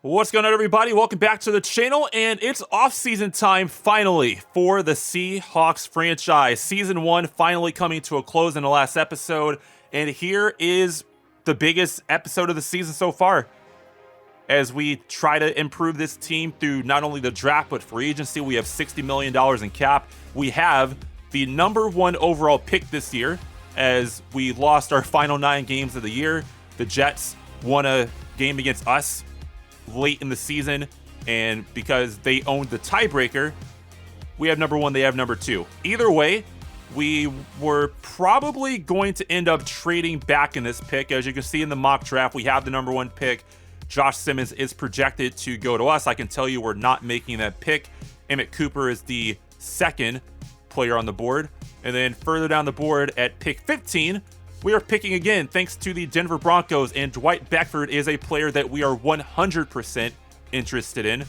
What's going on, everybody? Welcome back to the channel, and it's off-season time finally for the Seahawks franchise. Season 1 finally coming to a close in the last episode, and here is the biggest episode of the season so far. As we try to improve this team through not only the draft, but free agency. We have $60 million in cap. We have the #1 overall pick this year, as we lost our final 9 games of the year. The Jets won a game against us late in the season, and because they owned the tiebreaker, we have #1, they have #2. Either way, we were probably going to end up trading back in this pick. As you can see in the mock draft, we have the #1 pick. Josh Simmons is projected to go to us. I can tell you we're not making that pick. Emmett Cooper is the second player on the board. And then further down the board at pick 15, we are picking again thanks to the Denver Broncos, and Dwight Beckford is a player that we are 100% interested in.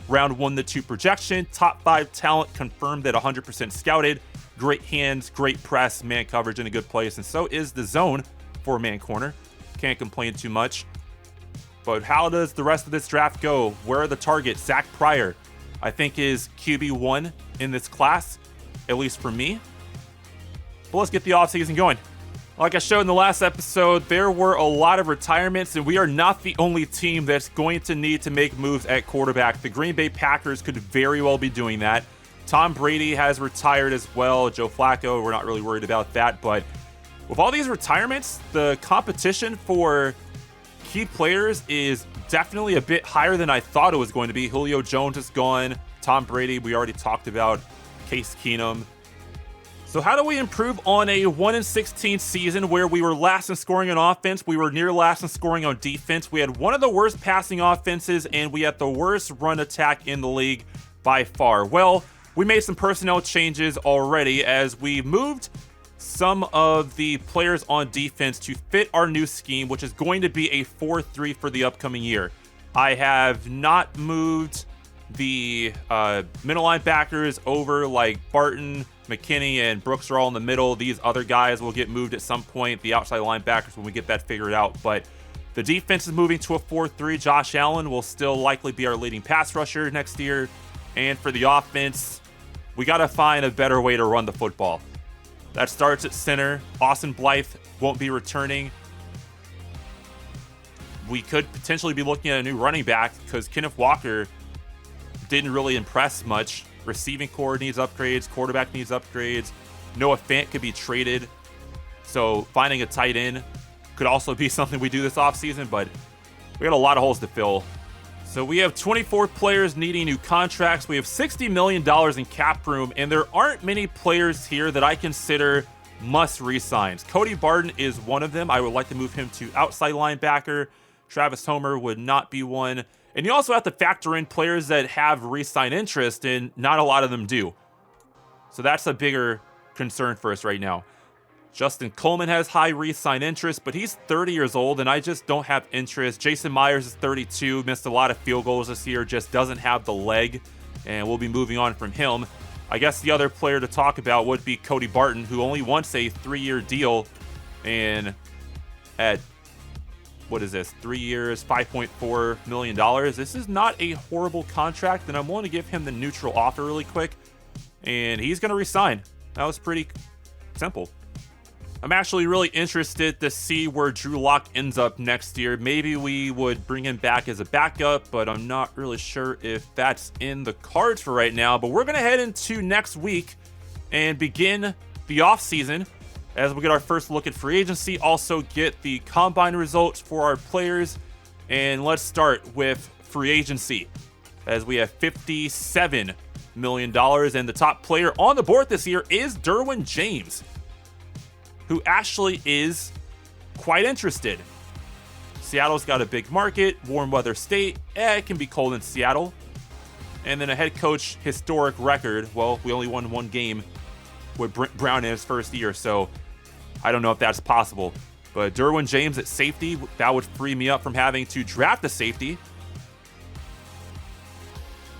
Round 1 to 2 projection, top 5 talent confirmed at 100% scouted. Great hands, great press, man coverage in a good place, and so is the zone for man corner. Can't complain too much. But how does the rest of this draft go? Where are the targets? Zach Pryor, I think, is QB1 in this class, at least for me. But let's get the offseason going. Like I showed in the last episode, there were a lot of retirements, and we are not the only team that's going to need to make moves at quarterback. The Green Bay Packers could very well be doing that. Tom Brady has retired as well. Joe Flacco, we're not really worried about that. But with all these retirements, the competition for key players is definitely a bit higher than I thought it was going to be. Julio Jones is gone. Tom Brady, we already talked about. Case Keenum. So how do we improve on a 1-16 season where we were last in scoring on offense, we were near last in scoring on defense, we had one of the worst passing offenses, and we had the worst run attack in the league by far? Well, we made some personnel changes already as we moved some of the players on defense to fit our new scheme, which is going to be a 4-3 for the upcoming year. I have not moved the middle linebackers over, like Barton, McKinney, and Brooks are all in the middle. These other guys will get moved at some point, the outside linebackers, when we get that figured out. But the defense is moving to a 4-3. Josh Allen will still likely be our leading pass rusher next year. And for the offense, we got to find a better way to run the football. That starts at center. Austin Blythe won't be returning. We could potentially be looking at a new running back because Kenneth Walker didn't really impress much. Receiving core needs upgrades. Quarterback needs upgrades. Noah Fant could be traded. So finding a tight end could also be something we do this offseason, but we got a lot of holes to fill. So we have 24 players needing new contracts. We have $60 million in cap room, and there aren't many players here that I consider must re-signs. Cody Barton is one of them. I would like to move him to outside linebacker. Travis Homer would not be one. And you also have to factor in players that have re-sign interest, and not a lot of them do. So that's a bigger concern for us right now. Justin Coleman has high re-sign interest, but he's 30 years old, and I just don't have interest. Jason Myers is 32, missed a lot of field goals this year, just doesn't have the leg, and we'll be moving on from him. I guess the other player to talk about would be Cody Barton, who only wants a 3-year deal, and at, what is this, 3 years, $5.4 million. This is not a horrible contract, and I'm willing to give him the neutral offer really quick, and he's going to resign. That was pretty simple. I'm actually really interested to see where Drew Lock ends up next year. Maybe we would bring him back as a backup, but I'm not really sure if that's in the cards for right now. But we're going to head into next week and begin the offseason as we get our first look at free agency, also get the combine results for our players. And let's start with free agency, as we have $57 million. And the top player on the board this year is Derwin James, who actually is quite interested. Seattle's got a big market, warm weather state. It can be cold in Seattle. And then a head coach historic record. Well, we only won 1 game with Brent Brown in his first year, so I don't know if that's possible. But Derwin James at safety, that would free me up from having to draft a safety.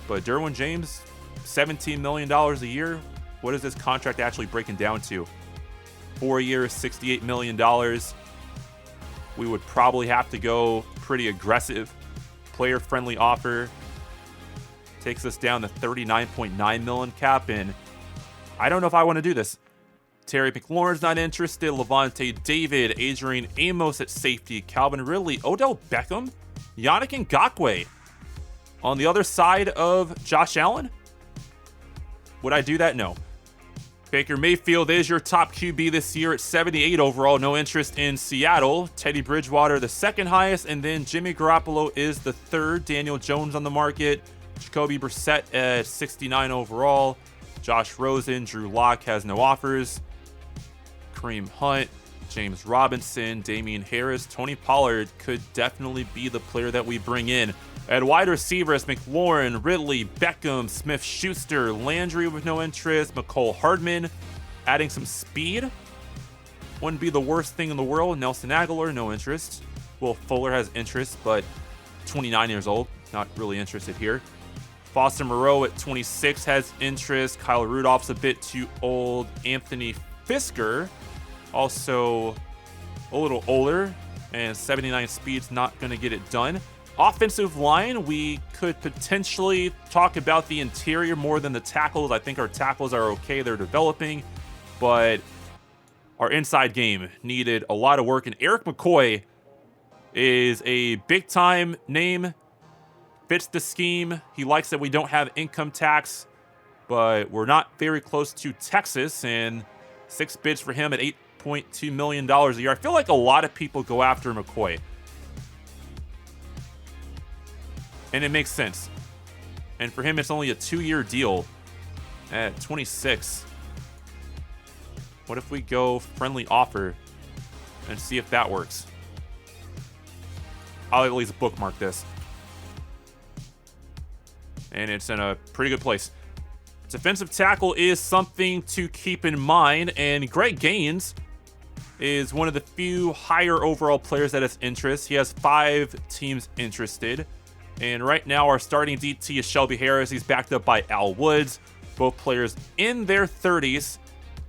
But Derwin James, $17 million a year. What is this contract actually breaking down to? 4 years, $68 million. We would probably have to go pretty aggressive player-friendly offer. Takes us down to $39.9 million cap, and I don't know if I want to do this. Terry McLaurin's not interested. Levante David, Adrian Amos at safety, Calvin Ridley, Odell Beckham, Yannick Ngakoue. On the other side of Josh Allen? Would I do that? No. Baker Mayfield is your top QB this year at 78 overall. No interest in Seattle. Teddy Bridgewater, the second highest, and then Jimmy Garoppolo is the third. Daniel Jones on the market. Jacoby Brissett at 69 overall. Josh Rosen, Drew Lock has no offers. Kareem Hunt, James Robinson, Damian Harris, Tony Pollard could definitely be the player that we bring in. At wide receivers, McLaurin, Ridley, Beckham, Smith-Schuster, Landry with no interest, McCole Hardman, adding some speed. Wouldn't be the worst thing in the world. Nelson Aguilar, no interest. Will Fuller has interest, but 29 years old, not really interested here. Foster Moreau at 26 has interest. Kyle Rudolph's a bit too old. Anthony Fisker, also a little older, and 79 speed's not going to get it done. Offensive line, we could potentially talk about the interior more than the tackles. I think our tackles are okay. They're developing, but our inside game needed a lot of work, and Eric McCoy is a big-time name. Fits the scheme. He likes that we don't have income tax, but we're not very close to Texas, and 6 bids for him at $8.2 million a year. I feel like a lot of people go after McCoy, and it makes sense. And for him, it's only a 2-year deal at 26. What if we go friendly offer and see if that works? I'll at least bookmark this. And it's in a pretty good place. Defensive tackle is something to keep in mind, and Greg Gaines is one of the few higher overall players that has interest. He has 5 teams interested, and right now our starting DT is Shelby Harris. He's backed up by Al Woods, both players in their 30s,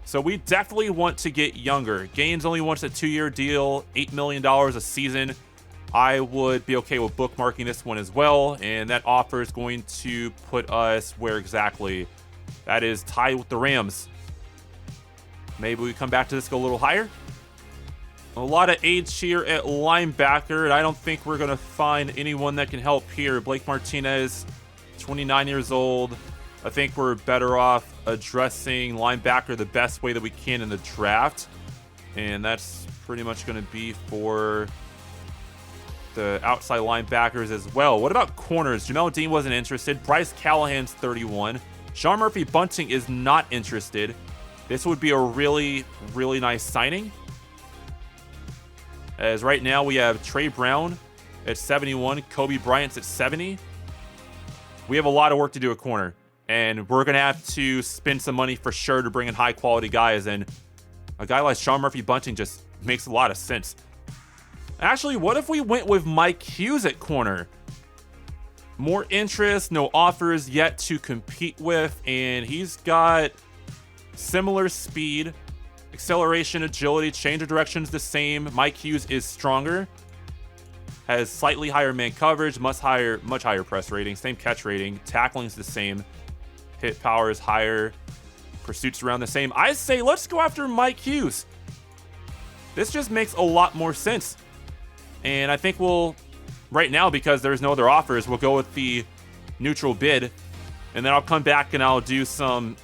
so we definitely want to get younger. Gaines only wants a 2-year deal, $8 million a season. I would be okay with bookmarking this one as well, and that offer is going to put us where exactly? That is tied with the Rams. Maybe we come back to this, go a little higher. A lot of age here at linebacker, and I don't think we're going to find anyone that can help here. Blake Martinez, 29 years old. I think we're better off addressing linebacker the best way that we can in the draft, and that's pretty much going to be for the outside linebackers as well. What about corners? Jamel Dean wasn't interested. Bryce Callahan's 31. Sean Murphy Bunting is not interested. This would be a really, really nice signing. As right now we have Trey Brown at 71. Kobe Bryant's at 70. We have a lot of work to do at corner, and we're going to have to spend some money for sure to bring in high quality guys, and a guy like Sean Murphy Bunting just makes a lot of sense. Actually, what if we went with Mike Hughes at corner? More interest, no offers yet to compete with, and he's got similar speed, acceleration, agility, change of direction's the same. Mike Hughes is stronger, has slightly higher man coverage, much higher press rating, same catch rating, tackling's the same, hit power is higher, pursuits around the same. I say let's go after Mike Hughes. This just makes a lot more sense. And I think we'll, right now, because there's no other offers, we'll go with the neutral bid. And then I'll come back and I'll do some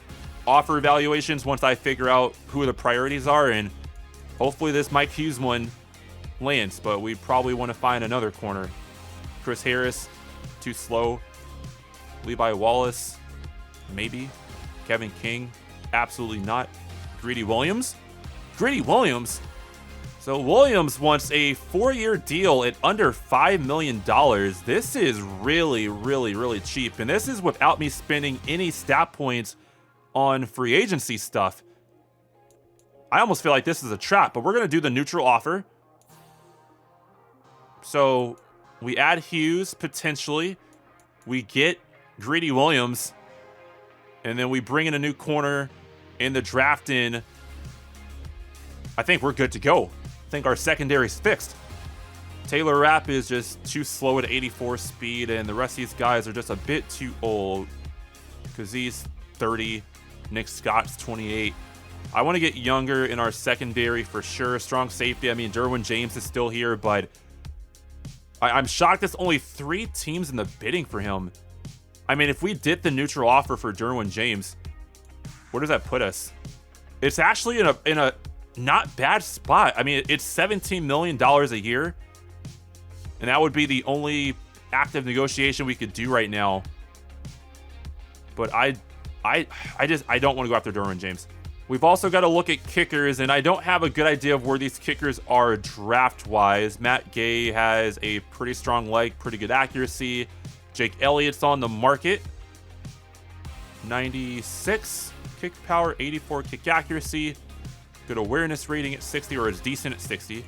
offer evaluations once I figure out who the priorities are. And hopefully this Mike Hughes one lands, but we probably want to find another corner. Chris Harris, too slow. Levi Wallace, maybe. Kevin King, absolutely not. Greedy Williams? Greedy Williams? So Williams wants a 4-year deal at under $5 million. This is really, really, really cheap. And this is without me spending any stat points on free agency stuff. I almost feel like this is a trap, but we're going to do the neutral offer. So we add Hughes, potentially. We get Greedy Williams. And then we bring in a new corner in the draft in. I think we're good to go. I think our secondary's fixed. Taylor Rapp is just too slow at 84 speed, and the rest of these guys are just a bit too old. Kazie's 30, Nick Scott's 28. I want to get younger in our secondary for sure. Strong safety. I mean, Derwin James is still here, but I'm shocked there's only 3 teams in the bidding for him. I mean, if we did the neutral offer for Derwin James, where does that put us? It's actually in a not bad spot. I mean, it's $17 million a year, and that would be the only active negotiation we could do right now. But I don't want to go after Derwin James. We've also got to look at kickers, and I don't have a good idea of where these kickers are draft-wise. Matt Gay has a pretty strong leg, pretty good accuracy. Jake Elliott's on the market. 96 kick power, 84 kick accuracy. Good awareness rating at 60, or is decent at 60.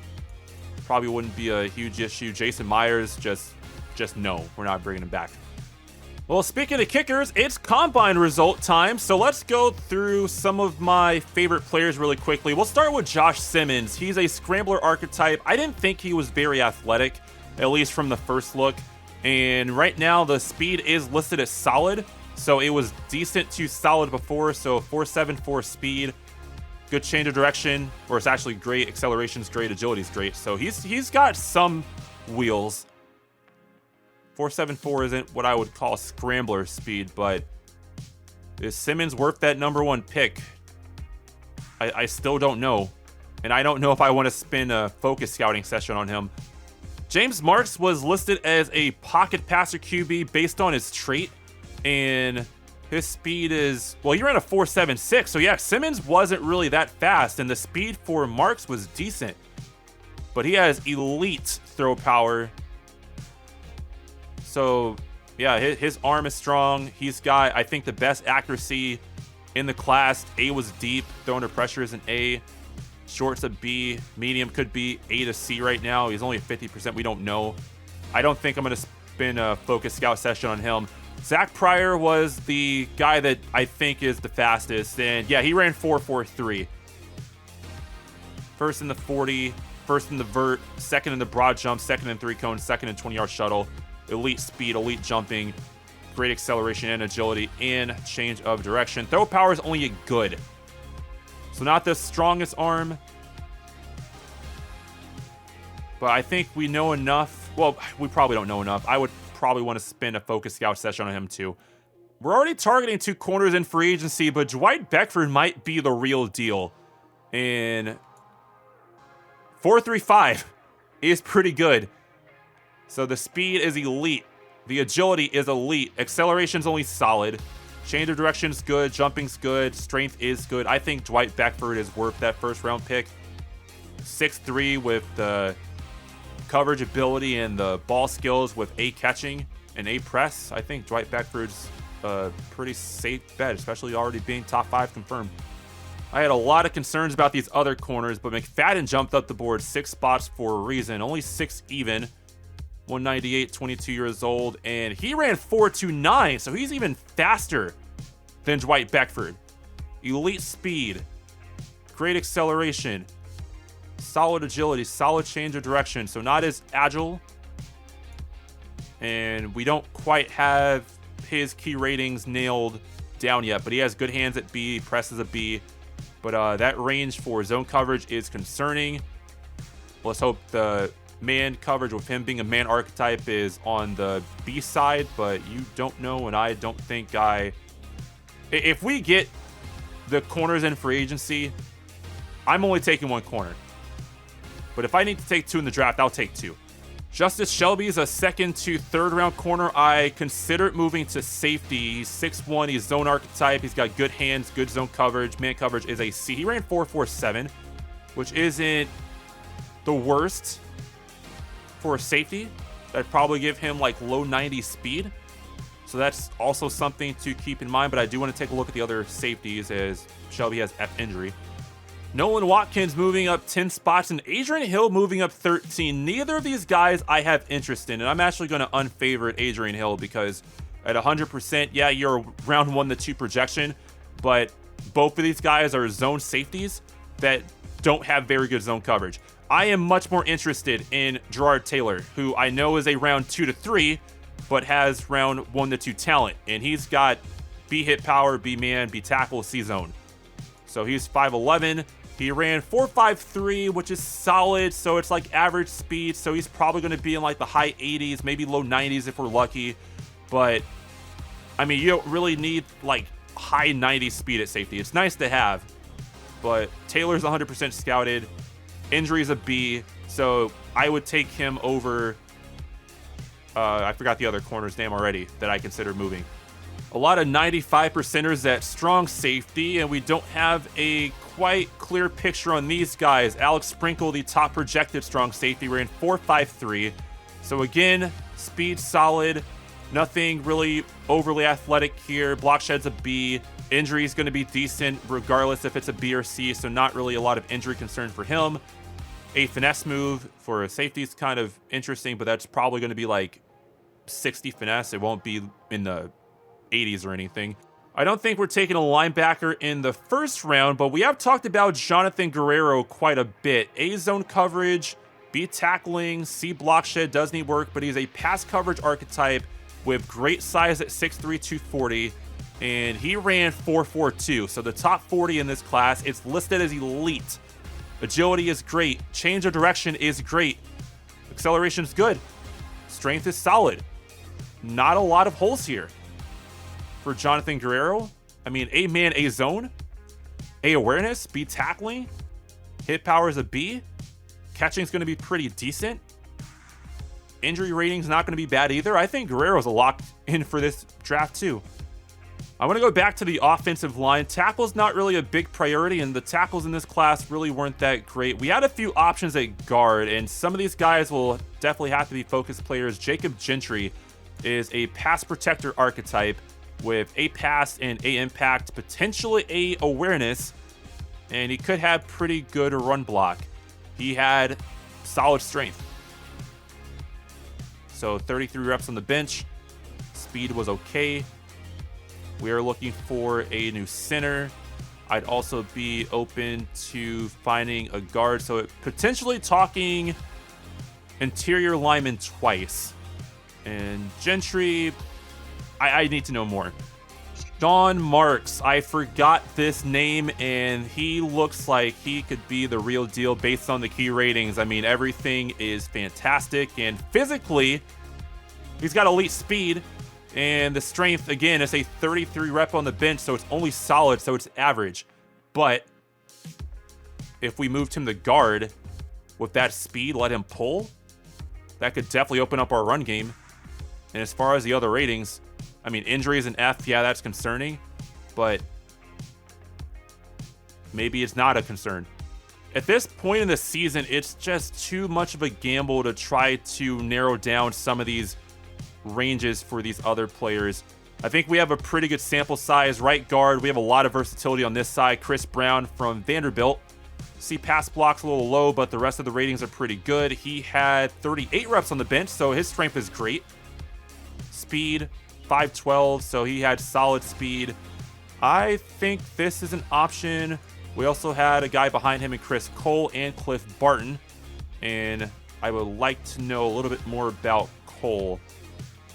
Probably wouldn't be a huge issue. Jason Myers, just no. We're not bringing him back. Well, speaking of kickers, it's combine result time, so let's go through some of my favorite players really quickly. We'll start with Josh Simmons. He's a scrambler archetype. I didn't think he was very athletic, at least from the first look, and right now the speed is listed as solid, so it was decent to solid before, so 4.74 speed, good change of direction, or it's actually great, acceleration's great, agility's great, so he's got some wheels. 4.74 isn't what I would call scrambler speed, but is Simmons worth that #1 pick? I still don't know. And I don't know if I want to spend a focus scouting session on him. James Marks was listed as a pocket passer QB based on his trait. And his speed is, well, he ran a 4.76. So yeah, Simmons wasn't really that fast. And the speed for Marks was decent. But he has elite throw power. So, yeah, his arm is strong. He's got, I think, the best accuracy in the class. A was deep. Throw under pressure is an A. Short's a B. Medium could be A to C right now. He's only at 50%. We don't know. I don't think I'm going to spin a focus scout session on him. Zach Pryor was the guy that I think is the fastest. And, yeah, he ran 4.43. First in the 40, first in the vert, second in the broad jump, second in 3-cone, second in 20-yard shuttle. Elite speed, elite jumping, great acceleration and agility, and change of direction. Throw power is only a good. So not the strongest arm, but I think we know enough. Well, we probably don't know enough. I would probably want to spin a focus scout session on him too. We're already targeting 2 corners in free agency, but Dwight Beckford might be the real deal. And 4.35 is pretty good. So the speed is elite. The agility is elite. Acceleration's only solid. Change of direction's good. Jumping's good. Strength is good. I think Dwight Beckford is worth that first-round pick. 6'3" with the coverage ability and the ball skills with A catching and A press. I think Dwight Beckford's a pretty safe bet, especially already being top 5 confirmed. I had a lot of concerns about these other corners, but McFadden jumped up the board 6 spots for a reason. Only 6 even. 198, 22 years old, and he ran 4.29, so he's even faster than Dwight Beckford. Elite speed, great acceleration, solid agility, solid change of direction, so not as agile, and we don't quite have his key ratings nailed down yet, but he has good hands at B, presses a B, but that range for zone coverage is concerning. Let's hope the man coverage with him being a man archetype is on the B side, but you don't know, and I don't think if we get the corners in free agency, I'm only taking 1 corner. But if I need to take 2 in the draft, I'll take 2. Justice Shelby is a 2nd to 3rd round corner. I considered moving to safety. He's 6'1", he's zone archetype, he's got good hands, good zone coverage. Man coverage is a C. He ran 4.47, which isn't the worst for a safety. I'd probably give him like low 90 speed. So that's also something to keep in mind, but I do want to take a look at the other safeties as Shelby has F injury. Nolan Watkins moving up 10 spots and Adrian Hill moving up 13. Neither of these guys I have interest in, and I'm actually going to unfavorite Adrian Hill because at 100%, yeah, you're a round 1 to 2 projection, but both of these guys are zone safeties that don't have very good zone coverage. I am much more interested in Gerard Taylor, who I know is a round 2 to 3, but has round 1 to 2 talent. And he's got B hit power, B man, B tackle, C zone. So he's 5'11". He ran 4.53, which is solid. So it's like average speed. So he's probably going to be in like the high 80s, maybe low 90s if we're lucky. But I mean, you don't really need like high 90s speed at safety. It's nice to have, but Taylor's 100% scouted. Injury's a B, so I would take him over. I forgot the other corner's name already that I consider moving. A lot of 95%ers at strong safety, and we don't have a quite clear picture on these guys. Alex Sprinkle, the top projected strong safety, ran 4.53. So again, speed solid. Nothing really overly athletic here. Block shed's a B. Injury is going to be decent regardless if it's a B or C, so not really a lot of injury concern for him. A finesse move for a safety is kind of interesting, but that's probably going to be like 60 finesse. It won't be in the 80s or anything. I don't think we're taking a linebacker in the first round, but we have talked about Jonathan Guerrero quite a bit. A zone coverage, B tackling, C block shed does need work, but he's a pass coverage archetype with great size at 6'3", 240, and he ran 4.42. So the top 40 in this class, it's listed as elite. Agility is great. Change of direction is great. Acceleration is good. Strength is solid. Not a lot of holes here for Jonathan Guerrero. I mean, A man, A zone, A awareness, B tackling, hit power is a B. Catching is going to be pretty decent. Injury rating is not going to be bad either. I think Guerrero's a lock in for this draft too. I want to go back to the offensive line. Tackle's not really a big priority, and the tackles in this class really weren't that great. We had a few options at guard, and some of these guys will definitely have to be focus players. Jacob Gentry is a pass protector archetype with A pass and A impact, potentially A awareness, and he could have pretty good run block. He had solid strength. So 33 reps on the bench. Speed was okay. We are looking for a new center. I'd also be open to finding a guard. So potentially talking interior lineman twice. And Gentry, I need to know more. Sean Marks, I forgot this name, and he looks like he could be the real deal based on the key ratings. I mean, everything is fantastic, and physically, he's got elite speed, and the strength, again, is a 33 rep on the bench, so it's only solid, so it's average. But if we moved him to guard with that speed, let him pull, that could definitely open up our run game. And as far as the other ratings, I mean, injuries and F, yeah, that's concerning, but maybe it's not a concern. At this point in the season, it's just too much of a gamble to try to narrow down some of these ranges for these other players. I think we have a pretty good sample size. Right guard, we have a lot of versatility on this side. Chris Brown from Vanderbilt. See, pass block's a little low, but the rest of the ratings are pretty good. He had 38 reps on the bench, so his strength is great. Speed, 5'12", so he had solid speed. I think this is an option. We also had a guy behind him in Chris Cole and Cliff Barton, and I would like to know a little bit more about Cole,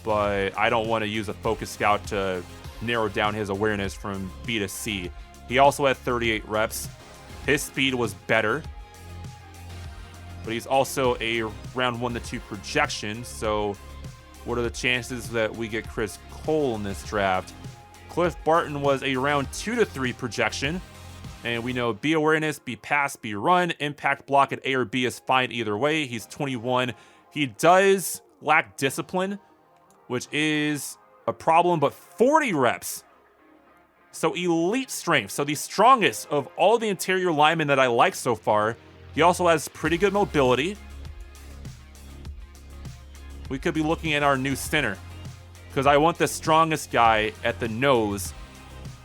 but I don't want to use a focus scout to narrow down his awareness from B to C. He also had 38 reps. His speed was better, but he's also a round 1 to 2 projection, so what are the chances that we get Chris Cole in this draft? Cliff Barton was a round 2 to 3 projection, and we know B awareness, B pass, B run, impact block at A or B is fine either way. He's 21. He does lack discipline, which is a problem, but 40 reps. So elite strength. So the strongest of all the interior linemen that I like so far. He also has pretty good mobility. We could be looking at our new center, because I want the strongest guy at the nose,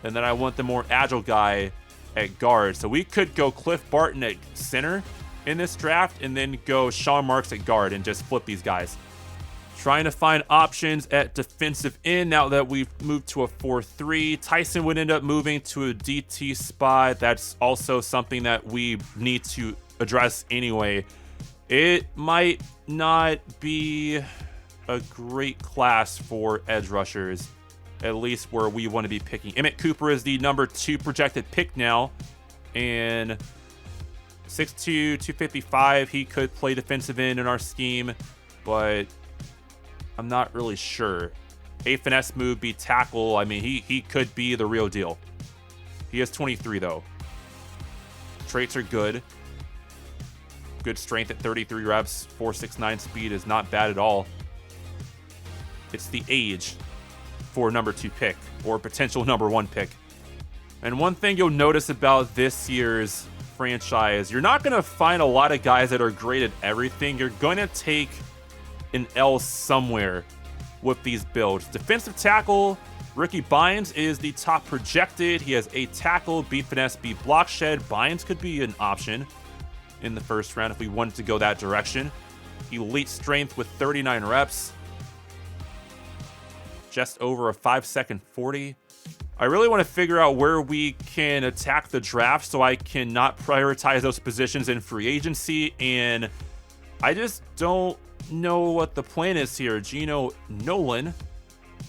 and then I want the more agile guy at guard. So we could go Cliff Barton at center in this draft, and then go Sean Marks at guard and just flip these guys. Trying to find options at defensive end now that we've moved to a 4-3. Tyson would end up moving to a DT spot. That's also something that we need to address anyway. It might not be a great class for edge rushers, at least where we want to be picking. Emmett Cooper is the number 2 projected pick now, and 6'2", 255. He could play defensive end in our scheme, but I'm not really sure. A finesse move, be tackle. I mean, he could be the real deal. He is 23 though. Traits are good. Good strength at 33 reps. 4.69 speed is not bad at all. It's the age for number 2 pick or potential number 1 pick. And one thing you'll notice about this year's franchise, you're not going to find a lot of guys that are great at everything. You're going to take an L somewhere with these builds. Defensive tackle, Ricky Bynes is the top projected. He has A tackle, B finesse, B block shed. Bynes could be an option in the first round if we wanted to go that direction. Elite strength with 39 reps. Just over a 5-second 40. I really want to figure out where we can attack the draft so I can not prioritize those positions in free agency, and I just don't know what the plan is here. Geno Nolan,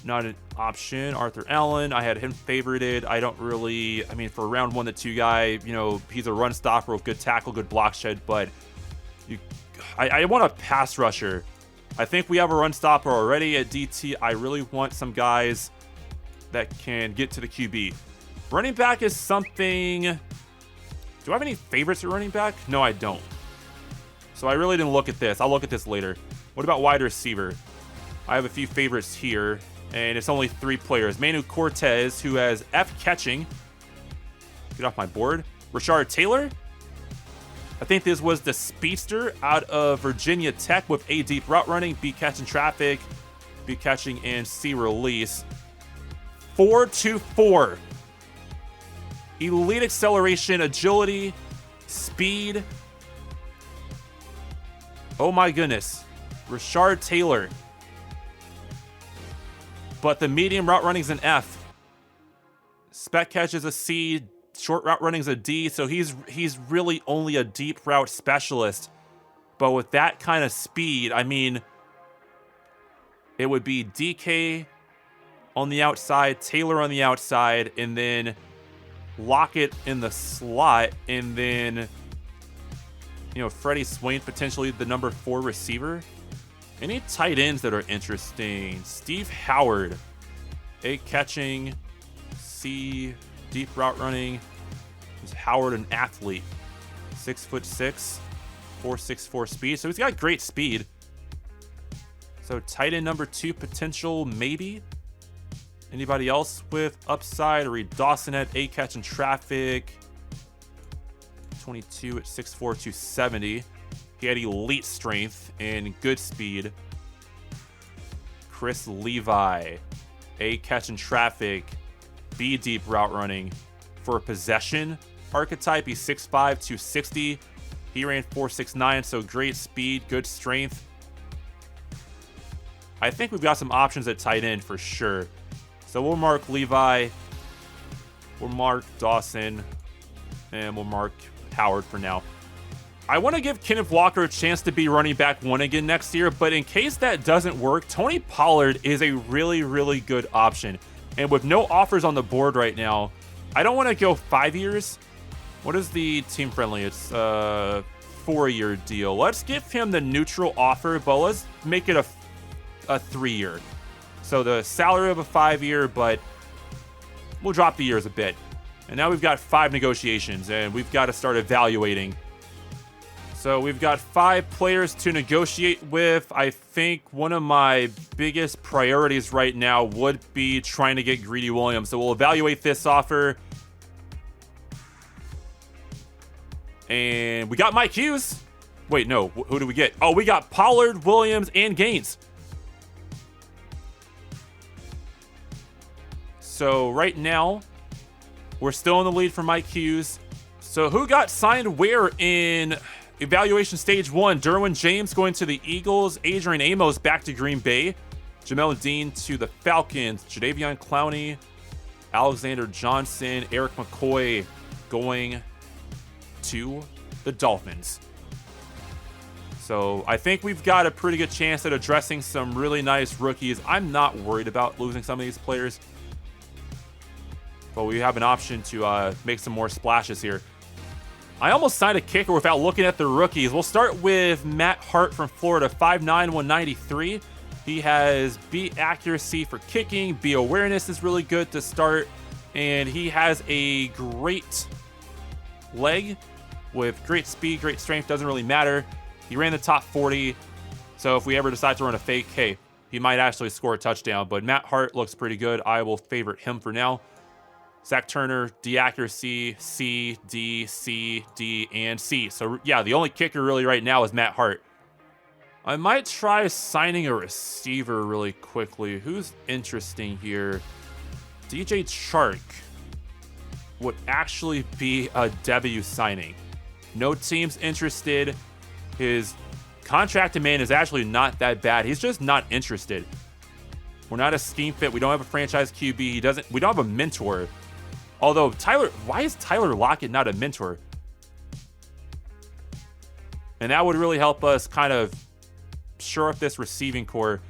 not an option. Arthur Allen, I had him favorited. I don't really, I mean, for a round 1 to 2 guy, you know, he's a run stopper with good tackle, good block shed, but I want a pass rusher. I think we have a run stopper already at DT. I really want some guys that can get to the QB. Running back is something. Do I have any favorites at running back? No, I don't. So I really didn't look at this. I'll look at this later. What about wide receiver? I have a few favorites here, and it's only 3 players. Manu Cortez, who has F catching. Get off my board. Rashard Taylor. I think this was the speedster out of Virginia Tech with A deep route running, B catching traffic, B catching, and C release. 4.24. Elite acceleration, agility, speed. Oh my goodness. Rashard Taylor. But the medium route running is an F. Spec catch is a C. Short route running is a D. So he's really only a deep route specialist. But with that kind of speed, I mean, it would be DK on the outside, Taylor on the outside, and then Lockett in the slot, and then, you know, Freddie Swain potentially the number 4 receiver. Any tight ends that are interesting? Steve Howard, A catching, C deep route running. Is Howard an athlete? 6'6", 4.64 speed. So he's got great speed. So tight end number 2 potential, maybe. Anybody else with upside? Reed Dawson at A catching traffic. 22 at 6'4", 270. He had elite strength and good speed. Chris Levi, A catching traffic, B deep route running. For possession archetype, he's 6'5", 260. He ran 4.69, so great speed, good strength. I think we've got some options at tight end for sure. So we'll mark Levi, we'll mark Dawson, and we'll mark Howard for now. I want to give Kenneth Walker a chance to be running back 1 again next year, but in case that doesn't work, Tony Pollard is a really, really good option. And with no offers on the board right now, I don't want to go 5 years. What is the team friendly? It's a 4-year deal. Let's give him the neutral offer, but let's make it a 3-year. So the salary of a 5-year, but we'll drop the years a bit. And now we've got 5 negotiations, and we've got to start evaluating. So we've got 5 players to negotiate with. I think one of my biggest priorities right now would be trying to get Greedy Williams. So we'll evaluate this offer. And we got Mike Hughes. Wait, no. Who do we get? Oh, we got Pollard, Williams, and Gaines. So right now, we're still in the lead for Mike Hughes. So who got signed where in evaluation stage 1? Derwin James going to the Eagles. Adrian Amos back to Green Bay. Jamel Dean to the Falcons. Jadeveon Clowney. Alexander Johnson. Eric McCoy going to the Dolphins. So I think we've got a pretty good chance at addressing some really nice rookies. I'm not worried about losing some of these players, but we have an option to make some more splashes here. I almost signed a kicker without looking at the rookies. We'll start with Matt Hart from Florida, 5'9", 193. He has B accuracy for kicking. B awareness is really good to start. And he has a great leg with great speed, great strength. Doesn't really matter. He ran the top 40. So if we ever decide to run a fake, hey, he might actually score a touchdown. But Matt Hart looks pretty good. I will favorite him for now. Zach Turner, D accuracy, C, D, C, D, and C. So yeah, the only kicker really right now is Matt Hart. I might try signing a receiver really quickly. Who's interesting here? DJ Chark would actually be a debut signing. No team's interested. His contract demand is actually not that bad. He's just not interested. We're not a scheme fit. We don't have a franchise QB. We don't have a mentor. Although why is Tyler Lockett not a mentor? And that would really help us kind of shore up this receiving core.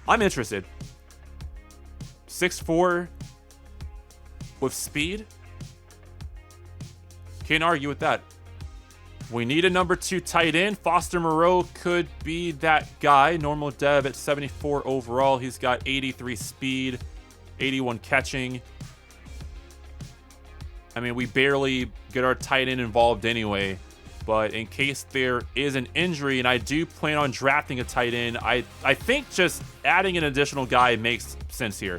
I'm interested. 6'4" with speed. Can't argue with that. We need a number 2 tight end. Foster Moreau could be that guy. Normal dev at 74 overall. He's got 83 speed, 81 catching. I mean, we barely get our tight end involved anyway. But in case there is an injury, and I do plan on drafting a tight end, I think just adding an additional guy makes sense here.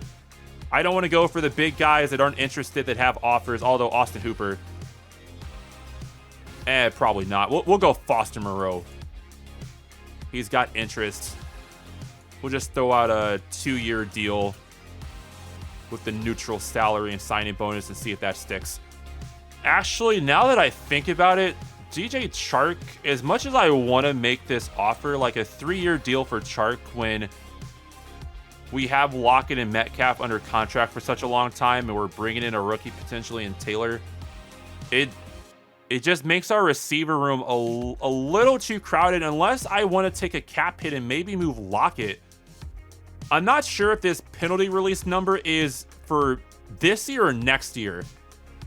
I don't want to go for the big guys that aren't interested, that have offers, although Austin Hooper, probably not. We'll go Foster Moreau. He's got interest. We'll just throw out a 2-year deal with the neutral salary and signing bonus and see if that sticks. Actually, now that I think about it, DJ Chark, as much as I want to make this offer, like a 3-year deal for Chark when we have Lockett and Metcalf under contract for such a long time and we're bringing in a rookie potentially in Taylor, it just makes our receiver room a little too crowded unless I want to take a cap hit and maybe move Lockett. I'm not sure if this penalty release number is for this year or next year.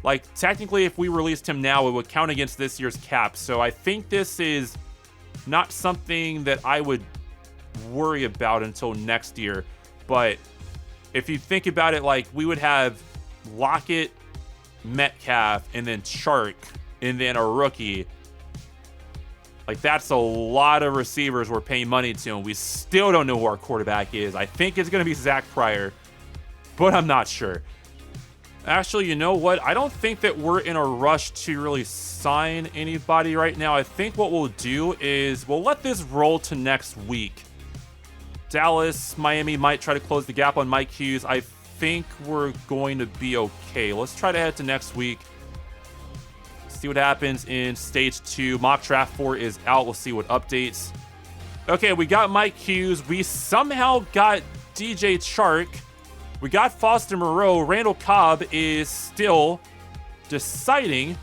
Like, technically, if we released him now, it would count against this year's cap. So I think this is not something that I would worry about until next year. But if you think about it, like, we would have Lockett, Metcalf, and then Chark, and then a rookie. Like, that's a lot of receivers we're paying money to, and we still don't know who our quarterback is. I think it's going to be Zach Pryor, but I'm not sure. Actually, you know what? I don't think that we're in a rush to really sign anybody right now. I think what we'll do is we'll let this roll to next week. Dallas, Miami might try to close the gap on Mike Hughes. I think we're going to be okay. Let's try to head to next week. See what happens in stage 2. Mock draft 4 is out. We'll see what updates. Okay, we got Mike Hughes. We somehow got DJ Chark. We got Foster Moreau. Randall Cobb is still deciding.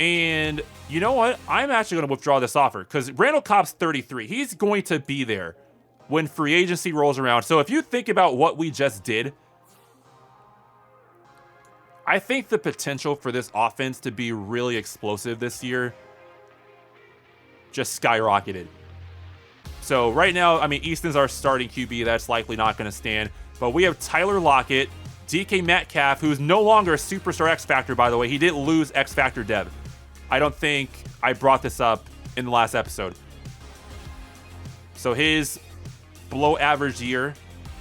And you know what? I'm actually going to withdraw this offer because Randall Cobb's 33. He's going to be there when free agency rolls around. So if you think about what we just did, I think the potential for this offense to be really explosive this year just skyrocketed. So right now, I mean, Easton's our starting QB. That's likely not going to stand. But we have Tyler Lockett, DK Metcalf, who's no longer a superstar X Factor, by the way. He did lose X Factor Dev. I don't think I brought this up in the last episode. So his below average year,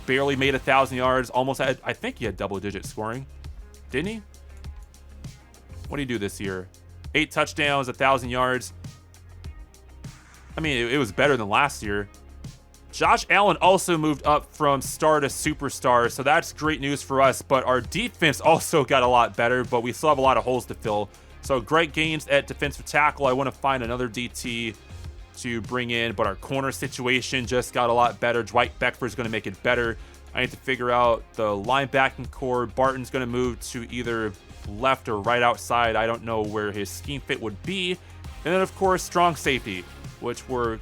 barely made 1,000 yards, almost had, I think he had double-digit scoring. Didn't he? What did he do this year? 8 touchdowns, 1,000 yards. I mean, it was better than last year. Josh Allen also moved up from star to superstar, so that's great news for us. But our defense also got a lot better, but we still have a lot of holes to fill. So great gains at defensive tackle. I want to find another DT to bring in, but our corner situation just got a lot better. Dwight Beckford's going to make it better. I need to figure out the linebacking core. Barton's going to move to either left or right outside. I don't know where his scheme fit would be. And then, of course, strong safety. which we're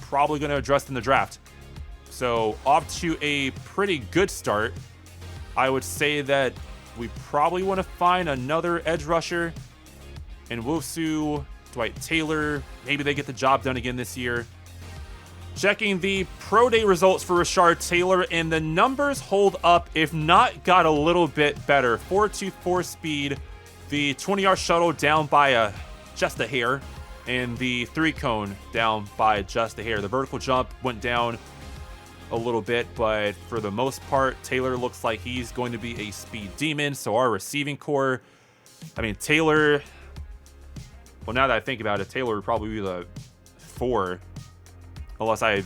probably going to address in the draft. So off to a pretty good start. I would say that we probably want to find another edge rusher. And Wusu, Dwight Taylor, maybe they get the job done again this year. Checking the Pro Day results for Rashard Taylor, and the numbers hold up, if not got a little bit better. 4.24 speed, the 20-yard shuttle down by just a hair, and the 3-cone down by just a hair. The vertical jump went down a little bit, but for the most part, Taylor looks like he's going to be a speed demon. So our receiving core, I mean, Taylor, well, now that I think about it, Taylor would probably be the 4, unless I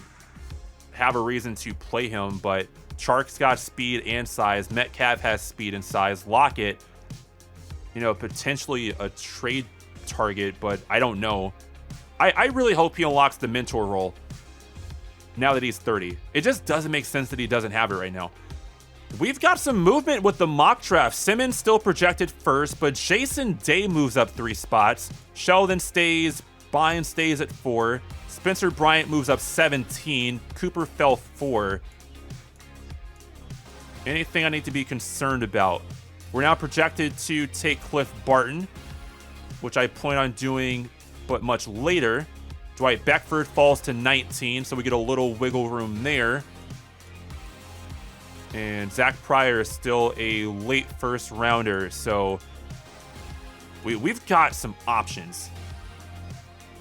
have a reason to play him. But Chark's got speed and size. Metcalf has speed and size. Lockett, you know, potentially a trade target, but I don't know. I really hope he unlocks the mentor role now that he's 30. It just doesn't make sense that he doesn't have it right now. We've got some movement with the mock draft. Simmons still projected first, but Jason Day moves up 3 spots. Sheldon stays. Bynes stays at 4. Spencer Bryant moves up 17. Cooper fell 4. Anything I need to be concerned about? We're now projected to take Cliff Barton, which I plan on doing, but much later. Dwight Beckford falls to 19, so we get a little wiggle room there. And Zach Pryor is still a late first rounder, so we've got some options.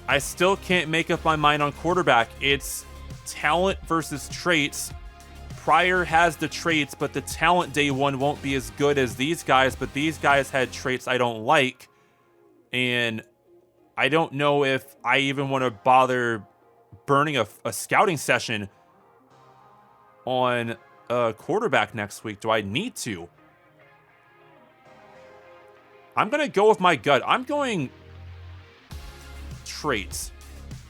I still can't make up my mind on quarterback. It's talent versus traits. Pryor has the traits, but the talent day one won't be as good as these guys, but these guys had traits I don't like. And I don't know if I even want to bother burning a scouting session on a quarterback next week. Do I need to? I'm going to go with my gut. I'm going traits.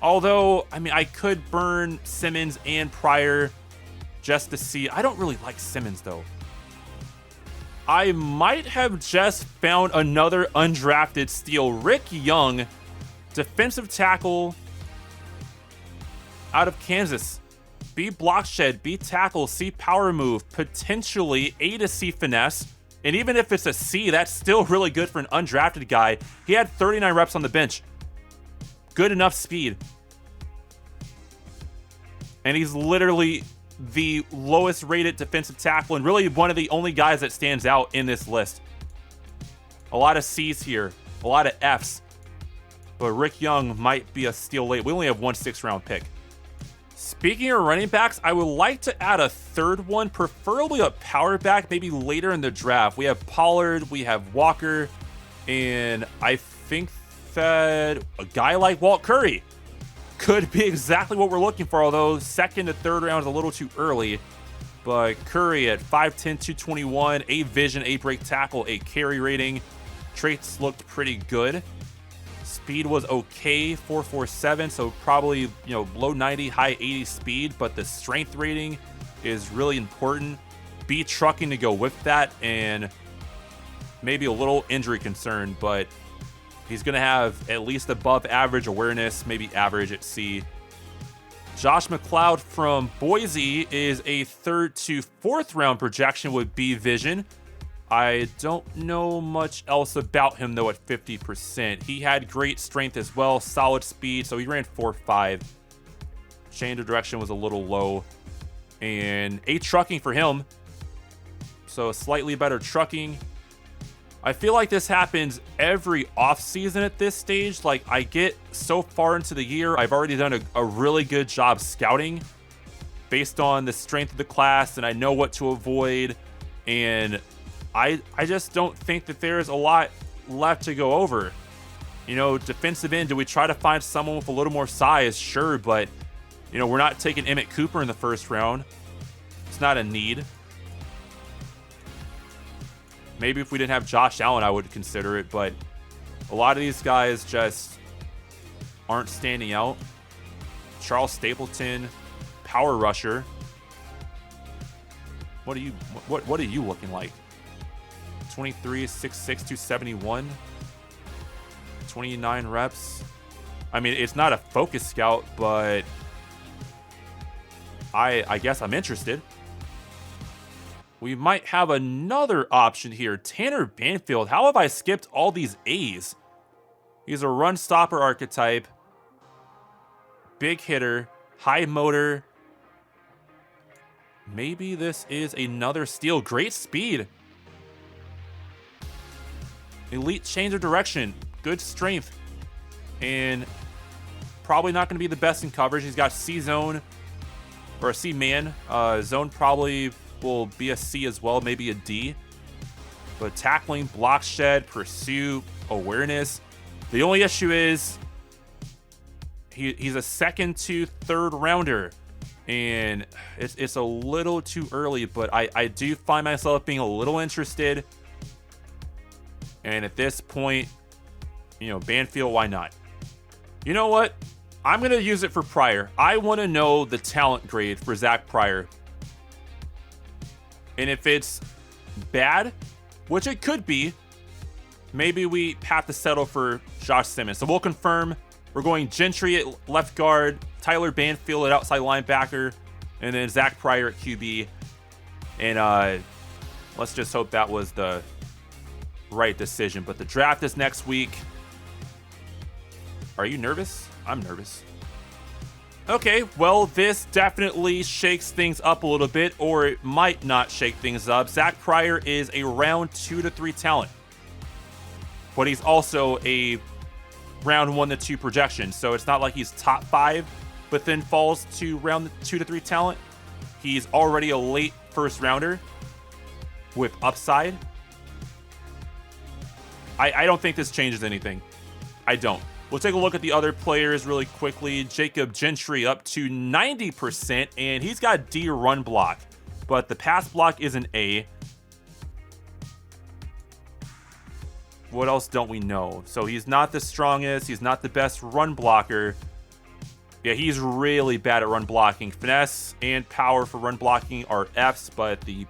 Although, I mean, I could burn Simmons and Pryor just to see. I don't really like Simmons, though. I might have just found another undrafted steal. Rick Young, defensive tackle out of Kansas. B block shed, B tackle, C power move, potentially A to C finesse. And even if it's a C, that's still really good for an undrafted guy. He had 39 reps on the bench. Good enough speed. And he's literally the lowest rated defensive tackle and really one of the only guys that stands out in this list. A lot of C's here, a lot of F's. But Rick Young might be a steal late. We only have 1 6th-round pick. Speaking of running backs, I would like to add a third one, preferably a power back, maybe later in the draft. We have Pollard, we have Walker, and I think that a guy like Walt Curry could be exactly what we're looking for, although 2nd to 3rd round is a little too early. But Curry at 5'10", 221, A vision, A break tackle, A carry rating. Traits looked pretty good. Speed was okay, 4.47, so probably, you know, low 90, high 80 speed, but the strength rating is really important. B trucking to go with that, and maybe a little injury concern, but he's going to have at least above average awareness, maybe average at C. Josh McLeod from Boise is a 3rd to 4th round projection with B vision. I don't know much else about him, though, at 50%. He had great strength as well, solid speed, so he ran 4.5. Change of direction was a little low. And A trucking for him, so slightly better trucking. I feel like this happens every offseason at this stage. Like, I get so far into the year, I've already done a really good job scouting based on the strength of the class, and I know what to avoid. And I just don't think that there's a lot left to go over. You know, defensive end, do we try to find someone with a little more size? Sure, but, you know, we're not taking Emmett Cooper in the 1st round. It's not a need. Maybe if we didn't have Josh Allen, I would consider it, but a lot of these guys just aren't standing out. Charles Stapleton, power rusher. What are you looking like? 23, 6'6", 271. 29 reps. I mean, it's not a focus scout, but I guess I'm interested. We might have another option here. Tanner Banfield. How have I skipped all these A's? He's a run stopper archetype. Big hitter. High motor. Maybe this is another steal. Great speed. Elite change of direction. Good strength. And probably not going to be the best in coverage. He's got C zone or a C man. Zone probably will be a C as well, maybe a D. But tackling, block shed, pursuit, awareness. The only issue is he's a second to third rounder. And it's a little too early, but I do find myself being a little interested. And at this point, you know, Banfield, why not? You know what? I'm going to use it for Pryor. I want to know the talent grade for Zach Pryor. And if it's bad, which it could be, maybe we have to settle for Josh Simmons. So we'll confirm. We're going Gentry at left guard, Tyler Banfield at outside linebacker, and then Zach Pryor at QB. And let's just hope that was the right decision. But the draft is next week. Are you nervous? I'm nervous. Okay, well, this definitely shakes things up a little bit, or it might not shake things up. Zach Pryor is a round 2 to 3 talent, but he's also a round 1 to 2 projection. So it's not like he's top 5, but then falls to round 2 to 3 talent. He's already a late first rounder with upside. I don't think this changes anything. I don't. We'll take a look at the other players really quickly. Jacob Gentry up to 90%, and he's got D run block, but the pass block is an A. What else don't we know? So he's not the strongest. He's not the best run blocker. Yeah, he's really bad at run blocking. Finesse and power for run blocking are Fs, but the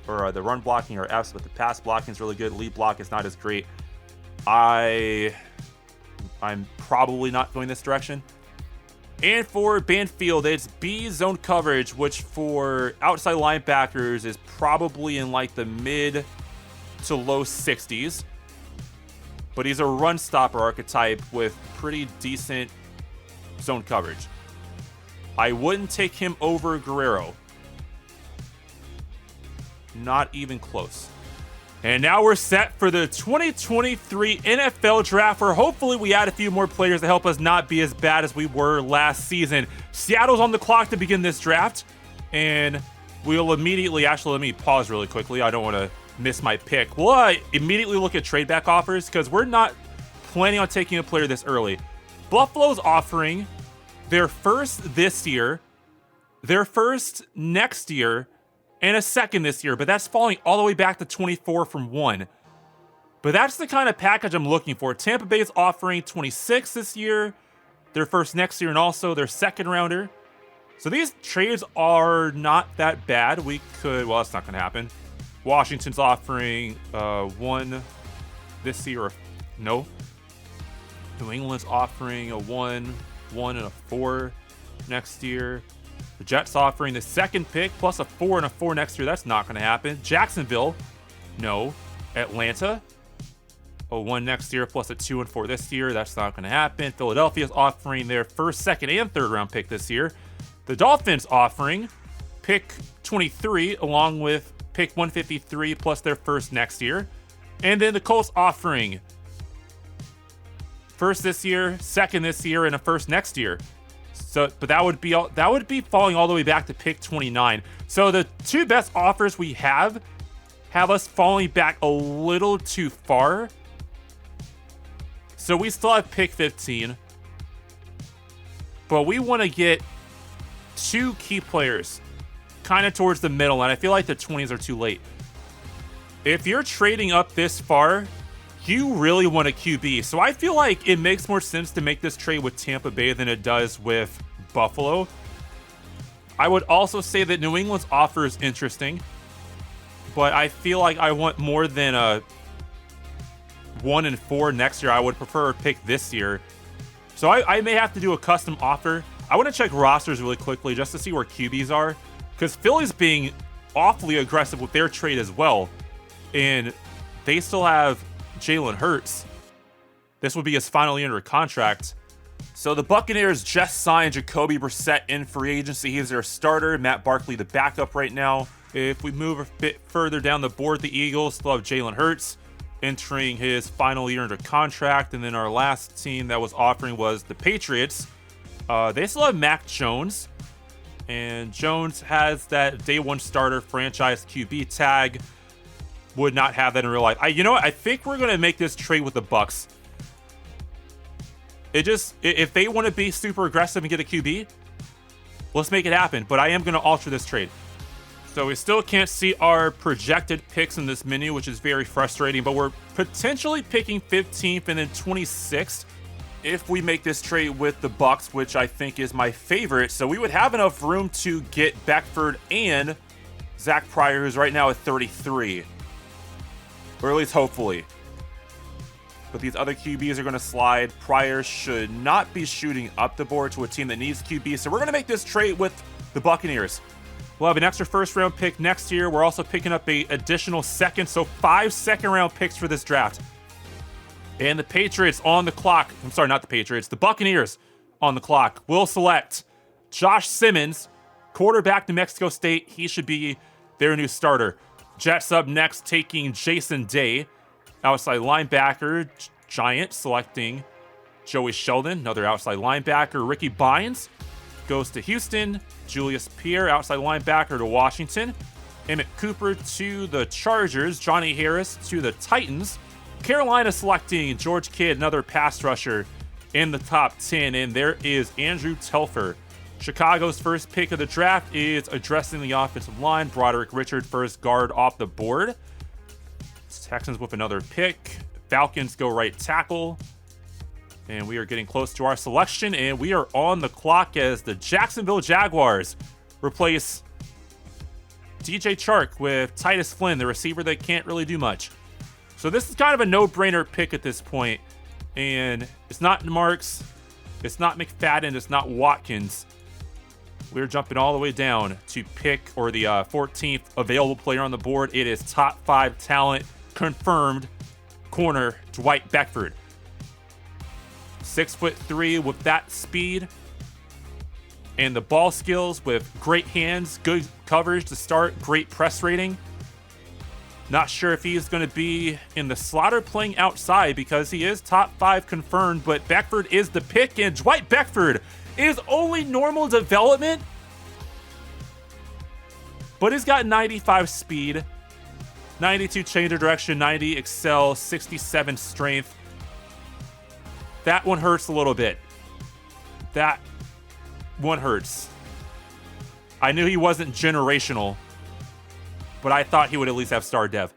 run blocking are Fs, but the pass blocking is really good. Lead block is not as great. I'm probably not going this direction. And for Banfield, it's B zone coverage, which for outside linebackers is probably in like the mid to low 60s. But he's a run stopper archetype with pretty decent zone coverage. I wouldn't take him over Guerrero. Not even close. And now we're set for the 2023 NFL Draft, where hopefully we add a few more players to help us not be as bad as we were last season. Seattle's on the clock to begin this draft, and we'll immediately, actually, let me pause really quickly. I don't want to miss my pick. We'll immediately look at trade back offers because we're not planning on taking a player this early. Buffalo's offering their first this year, their first next year, and a second this year, but that's falling all the way back to 24 from 1. But that's the kind of package I'm looking for. Tampa Bay is offering 26 this year, their first next year, and also their second rounder. So these trades are not that bad. We could, well, that's not going to happen. Washington's offering 1 this year, or no. New England's offering a 1, 1, and a 4 next year. The Jets offering the second pick plus a 4 and a 4 next year. That's not going to happen. Jacksonville, no. Atlanta, a 1 next year plus a 2 and 4 this year. That's not going to happen. Philadelphia's offering their first, second, and third round pick this year. The Dolphins offering pick 23 along with pick 153 plus their first next year. And then the Colts offering first this year, second this year, and a first next year. So, but that would be falling all the way back to pick 29. So the two best offers we have us falling back a little too far. So we still have pick 15, but we want to get 2 key players kind of towards the middle, and I feel like the 20s are too late. If you're trading up this far, you really want a QB. So I feel like it makes more sense to make this trade with Tampa Bay than it does with Buffalo. I would also say that New England's offer is interesting, but I feel like I want more than a 1 and 4 next year. I would prefer a pick this year. So I may have to do a custom offer. I want to check rosters really quickly just to see where QBs are, because Philly's being awfully aggressive with their trade as well, and they still have Jalen Hurts. This would be his final year under contract. So the Buccaneers just signed Jacoby Brissett in free agency. He's their starter. Matt Barkley, the backup right now. If we move a bit further down the board, the Eagles still have Jalen Hurts entering his final year under contract. And then our last team that was offering was the Patriots. They still have Mac Jones. And Jones has that day one starter franchise QB tag. Would not have that in real life. You know what? I think we're going to make this trade with the Bucs. If they want to be super aggressive and get a QB, let's make it happen. But I am going to alter this trade. So we still can't see our projected picks in this menu, which is very frustrating. But we're potentially picking 15th and then 26th if we make this trade with the Bucs, which I think is my favorite. So we would have enough room to get Beckford and Zach Pryor, who's right now at 33. Or at least hopefully. But these other QBs are going to slide. Pryor should not be shooting up the board to a team that needs QB. So we're going to make this trade with the Buccaneers. We'll have an extra first-round pick next year. We're also picking up an additional second, so 5 second-round picks for this draft. And the Patriots on the clock. I'm sorry, not the Patriots. The Buccaneers on the clock will select Josh Simmons, quarterback, New Mexico State. He should be their new starter. Jets up next, taking Jason Day. Outside linebacker, Giant, selecting Joey Sheldon, another outside linebacker. Ricky Bynes goes to Houston. Julius Pierre, outside linebacker, to Washington. Emmett Cooper to the Chargers. Johnny Harris to the Titans. Carolina selecting George Kidd, another pass rusher in the top 10. And there is Andrew Telfer. Chicago's first pick of the draft is addressing the offensive line. Broderick Richard, first guard off the board. Texans with another pick. Falcons go right tackle. And we are getting close to our selection. And we are on the clock as the Jacksonville Jaguars replace DJ Chark with Titus Flynn, the receiver that can't really do much. So this is kind of a no-brainer pick at this point. And it's not Marks. It's not McFadden. It's not Watkins. We're jumping all the way down to pick, or the 14th available player on the board. It is top 5 talent, confirmed corner Dwight Beckford. 6'3" with that speed and the ball skills, with great hands, good coverage to start, great press rating. Not sure if he's going to be in the slot or playing outside because he is top 5 confirmed, but Beckford is the pick, and Dwight Beckford is only normal development, but he's got 95 speed, 92 change of direction, 90 excel, 67 strength. That one hurts a little bit. That one hurts. I knew he wasn't generational, but I thought he would at least have star dev.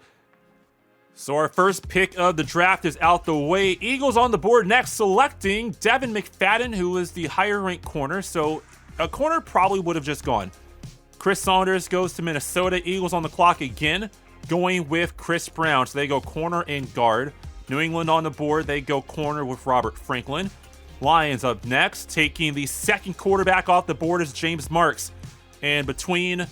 So our first pick of the draft is out the way. Eagles on the board next, selecting Devin McFadden, who is the higher ranked corner. So a corner probably would have just gone. Chris Saunders goes to Minnesota. Eagles on the clock again, going with Chris Brown. So they go corner and guard. New England on the board, they go corner with Robert Franklin. Lions up next, taking the second quarterback off the board is James Marks. And between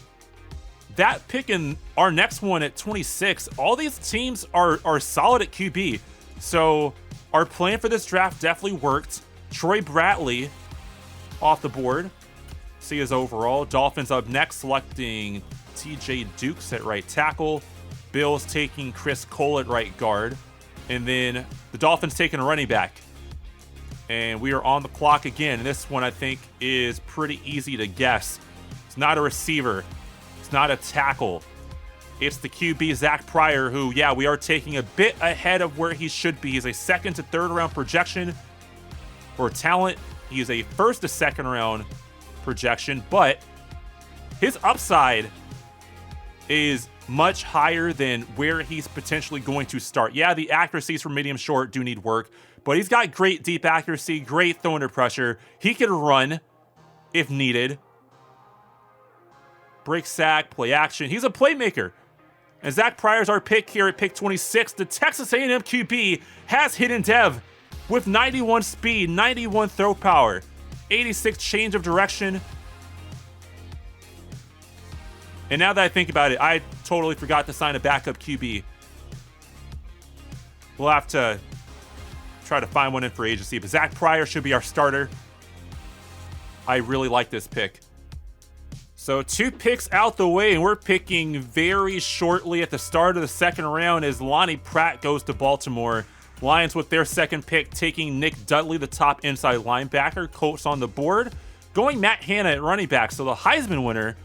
that pick and our next one at 26, all these teams are solid at QB. So our plan for this draft definitely worked. Troy Bradley off the board. See his overall. Dolphins up next, selecting TJ Dukes at right tackle. Bills taking Chris Cole at right guard. And then the Dolphins taking a running back. And we are on the clock again. And this one I think is pretty easy to guess. It's not a receiver. It's not a tackle. It's the QB, Zach Pryor, who, yeah, we are taking a bit ahead of where he should be. He's a second to third round projection for talent. He is a first to second round projection, but his upside is much higher than where he's potentially going to start. Yeah, the accuracies for medium short do need work, but he's got great deep accuracy, great throw under pressure. He can run if needed. Break sack, play action. He's a playmaker. And Zach Pryor's our pick here at pick 26. The Texas A&M QB has hidden dev with 91 speed, 91 throw power, 86 change of direction. And now that I think about it, I totally forgot to sign a backup QB. We'll have to try to find one in free agency, but Zach Pryor should be our starter. I really like this pick. So 2 picks out the way, and we're picking very shortly at the start of the second round as Lonnie Pratt goes to Baltimore. Lions with their second pick taking Nick Dudley, the top inside linebacker. Colts on the board, going Matt Hanna at running back. So the Heisman winner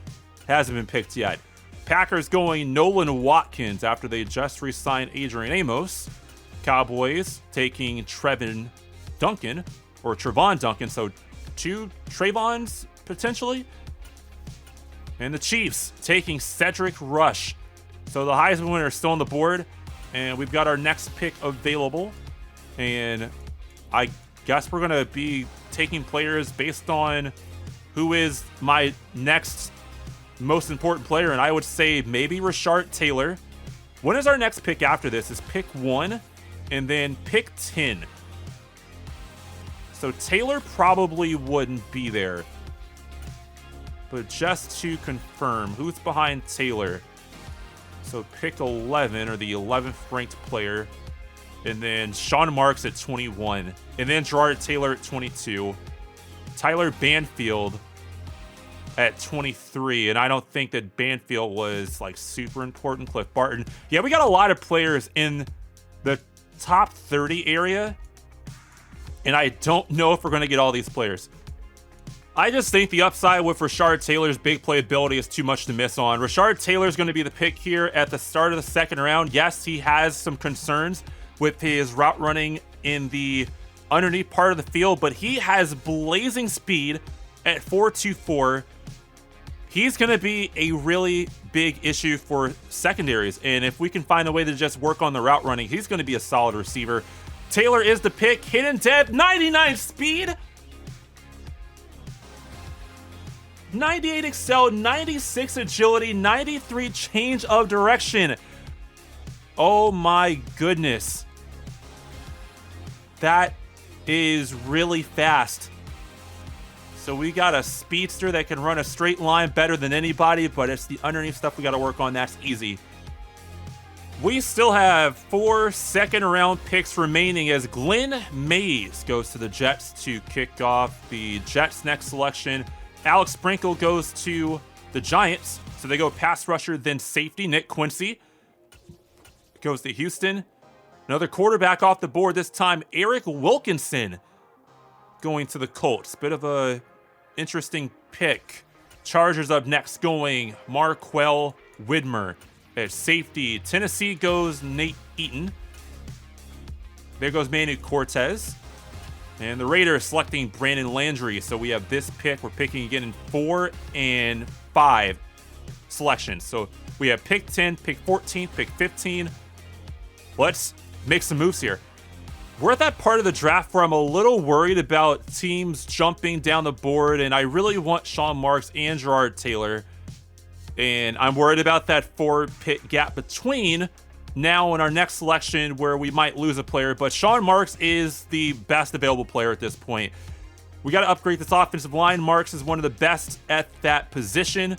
hasn't been picked yet. Packers going Nolan Watkins after they just re-signed Adrian Amos. Cowboys taking Trevon Duncan, so 2 Trayvons potentially. And the Chiefs taking Cedric Rush. So the Heisman winner is still on the board, and we've got our next pick available. And I guess we're going to be taking players based on who is my next most important player, and I would say maybe Rashard Taylor. When is our next pick after this? Is pick 1 and then pick 10. So Taylor probably wouldn't be there. But just to confirm, who's behind Taylor? So pick 11, or the 11th ranked player. And then Sean Marks at 21. And then Gerard Taylor at 22. Tyler Banfield at 23. And I don't think that Banfield was like super important. Cliff Barton. Yeah, we got a lot of players in the top 30 area. And I don't know if we're going to get all these players. I just think the upside with Rashard Taylor's big playability is too much to miss on. Rashard Taylor is going to be the pick here at the start of the second round. Yes, he has some concerns with his route running in the underneath part of the field, but he has blazing speed at 4.24. He's going to be a really big issue for secondaries, and if we can find a way to just work on the route running, he's going to be a solid receiver. Taylor is the pick. Hidden depth, 99 speed. 98 excel, 96 agility, 93 change of direction. Oh my goodness. That is really fast. So we got a speedster that can run a straight line better than anybody, but it's the underneath stuff we got to work on. That's easy. We still have 4 second-round picks remaining as Glenn Mays goes to the Jets to kick off the Jets' next selection. Alex Sprinkle goes to the Giants, so they go pass rusher, then safety. Nick Quincy goes to Houston. Another quarterback off the board, this time Eric Wilkinson going to the Colts. Bit of a interesting pick. Chargers up next going Marquell Widmer at safety. Tennessee goes Nate Eaton. There goes Manu Cortez. And the Raiders selecting Brandon Landry. So we have this pick. We're picking again in 4 and 5 selections. So we have pick 10, pick 14, pick 15. Let's make some moves here. We're at that part of the draft where I'm a little worried about teams jumping down the board, and I really want Sean Marks and Gerard Taylor. And I'm worried about that 4-pick gap between now and our next selection where we might lose a player, but Sean Marks is the best available player at this point. We got to upgrade this offensive line. Marks is one of the best at that position,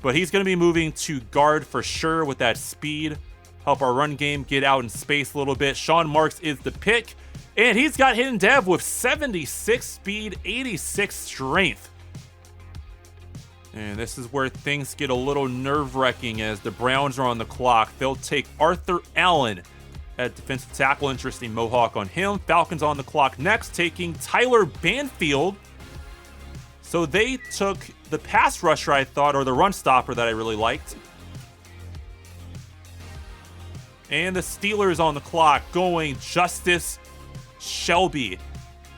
but he's going to be moving to guard for sure with that speed. Help our run game get out in space a little bit. Sean Marks is the pick, and he's got hidden dev with 76 speed, 86 strength. And this is where things get a little nerve-wracking as the Browns are on the clock. They'll take Arthur Allen at defensive tackle. Interesting mohawk on him. Falcons on the clock next, taking Tyler Banfield. So they took the pass rusher, I thought, or the run stopper that I really liked. And the Steelers on the clock going Justice Shelby.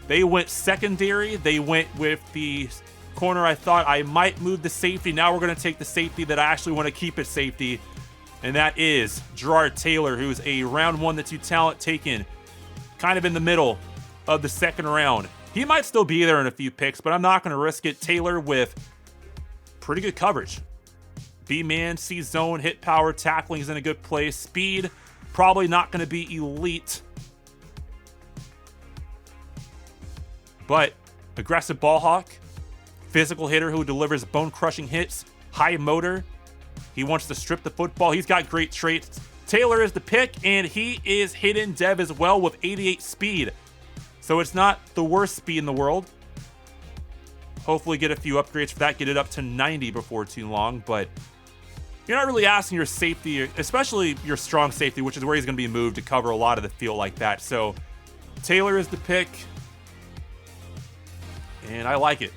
They went secondary. They went with the corner. I thought I might move the safety. Now we're going to take the safety that I actually want to keep at safety, and that is Gerard Taylor, who's a round 1 to 2 talent taken kind of in the middle of the second round. He might still be there in a few picks, but I'm not going to risk it. Taylor with pretty good coverage. B-man, C-zone, hit power, tackling is in a good place. Speed, probably not going to be elite. But aggressive ball hawk, physical hitter who delivers bone-crushing hits, high motor. He wants to strip the football. He's got great traits. Taylor is the pick, and he is hidden dev as well with 88 speed. So it's not the worst speed in the world. Hopefully get a few upgrades for that, get it up to 90 before too long, but you're not really asking your safety, especially your strong safety, which is where he's going to be moved to cover a lot of the field like that. So Taylor is the pick, and I like it.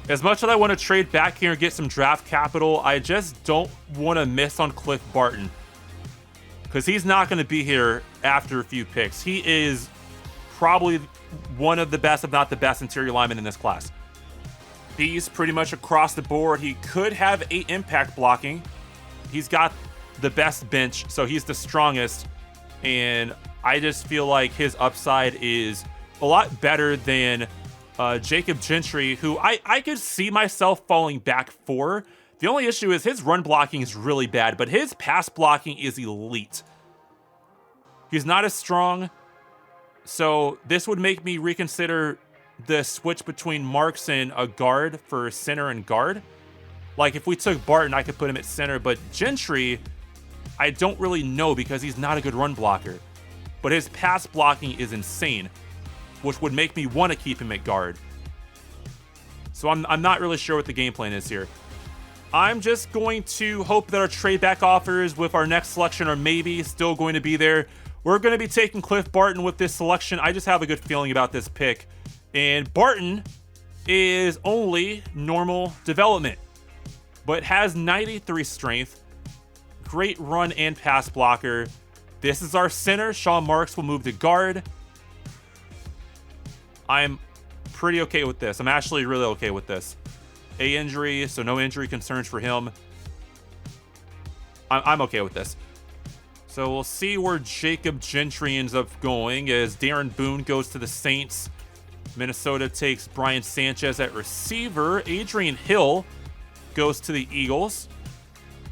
As much as I want to trade back here and get some draft capital, I just don't want to miss on Cliff Barton, because he's not going to be here after a few picks. He is probably one of the best, if not the best, interior lineman in this class. He's pretty much across the board. He could have 8 impact blocking. He's got the best bench, so he's the strongest. And I just feel like his upside is a lot better than Jacob Gentry, who I could see myself falling back for. The only issue is his run blocking is really bad, but his pass blocking is elite. He's not as strong, so this would make me reconsider the switch between Marks and a guard for center and guard. Like if we took Barton, I could put him at center, but Gentry, I don't really know because he's not a good run blocker. But his pass blocking is insane, which would make me want to keep him at guard. So I'm not really sure what the game plan is here. I'm just going to hope that our trade back offers with our next selection are maybe still going to be there. We're going to be taking Cliff Barton with this selection. I just have a good feeling about this pick. And Barton is only normal development, but has 93 strength, great run and pass blocker. This is our center. Sean Marks will move to guard. I'm pretty okay with this. I'm actually really okay with this. A injury, so no injury concerns for him. I'm okay with this. So we'll see where Jacob Gentry ends up going as Darren Boone goes to the Saints. Minnesota takes Brian Sanchez at receiver. Adrian Hill goes to the Eagles.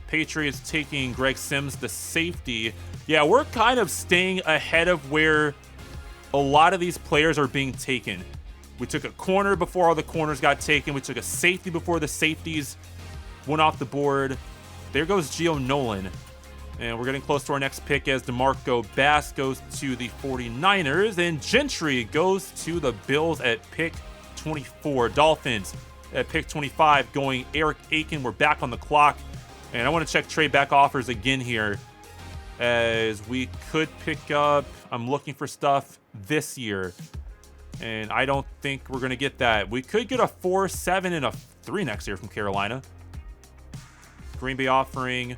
Patriots taking Greg Sims, the safety. Yeah, we're kind of staying ahead of where a lot of these players are being taken. We took a corner before all the corners got taken. We took a safety before the safeties went off the board. There goes Gio Nolan. And we're getting close to our next pick as DeMarco Bass goes to the 49ers. And Gentry goes to the Bills at pick 24. Dolphins at pick 25 going Eric Aiken. We're back on the clock. And I want to check trade back offers again here, as we could pick up, I'm looking for stuff this year, and I don't think we're going to get that. We could get a 4, 7, and a 3 next year from Carolina. Green Bay offering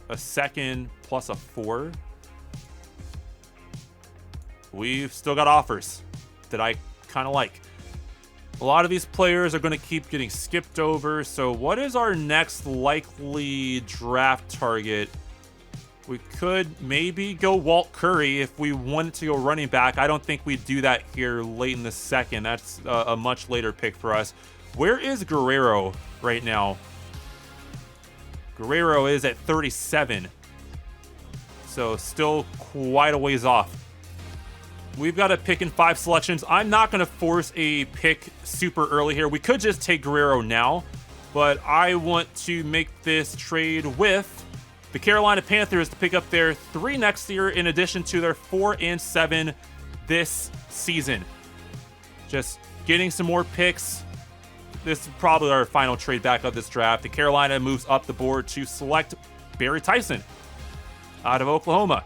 a 2nd plus a 4. We've still got offers that I kind of like. A lot of these players are going to keep getting skipped over. So what is our next likely draft target? We could maybe go Walt Curry if we wanted to go running back. I don't think we'd do that here late in the second. That's a much later pick for us. Where is Guerrero right now? Guerrero is at 37. So still quite a ways off. We've got a pick in 5 selections. I'm not going to force a pick super early here. We could just take Guerrero now, but I want to make this trade with the Carolina Panthers to pick up their 3 next year in addition to their 4 and 7 this season. Just getting some more picks. This is probably our final trade back of this draft. The Carolina moves up the board to select Barry Tyson out of Oklahoma.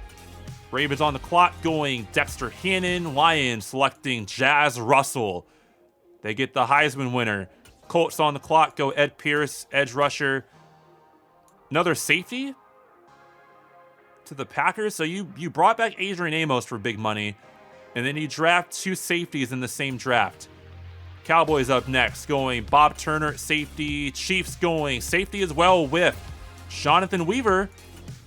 Ravens on the clock going Dexter Hannon. Lions selecting Jazz Russell. They get the Heisman winner. Colts on the clock go Ed Pierce, edge rusher. Another safety to the Packers. So you brought back Adrian Amos for big money, and then you draft 2 safeties in the same draft. Cowboys up next going Bob Turner, safety. Chiefs going safety as well with Jonathan Weaver.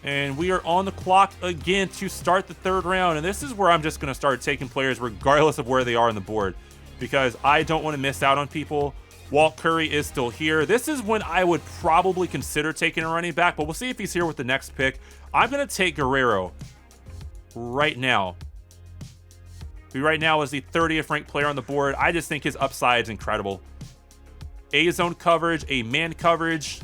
And we are on the clock again to start the 3rd round. And this is where I'm just going to start taking players regardless of where they are on the board, because I don't want to miss out on people. Walt Curry is still here. This is when I would probably consider taking a running back, but we'll see if he's here with the next pick. I'm going to take Guerrero right now. who right now is the 30th ranked player on the board. I just think his upside is incredible. A zone coverage, a man coverage.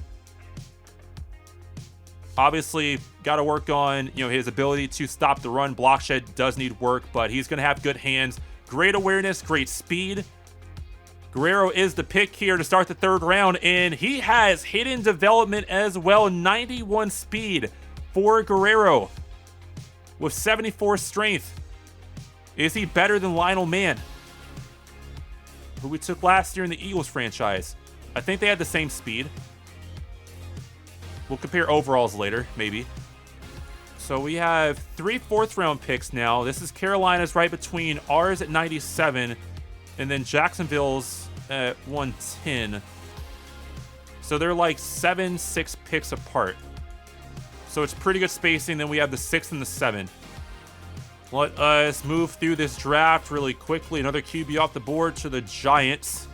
Obviously, got to work on his ability to stop the run. Block shed does need work, but he's going to have good hands. Great awareness, great speed. Guerrero is the pick here to start the third round, and he has hidden development as well. 91 speed for Guerrero with 74 strength. Is he better than Lionel Mann, who we took last year in the Eagles franchise? I think they had the same speed. We'll compare overalls later, maybe. So we have 3 fourth-round picks now. This is Carolina's right between ours at 97 and then Jacksonville's at 110. So they're like 7-6 picks apart. So it's pretty good spacing. Then we have the 6 and the 7. Let us move through this draft really quickly. Another QB off the board to the Giants.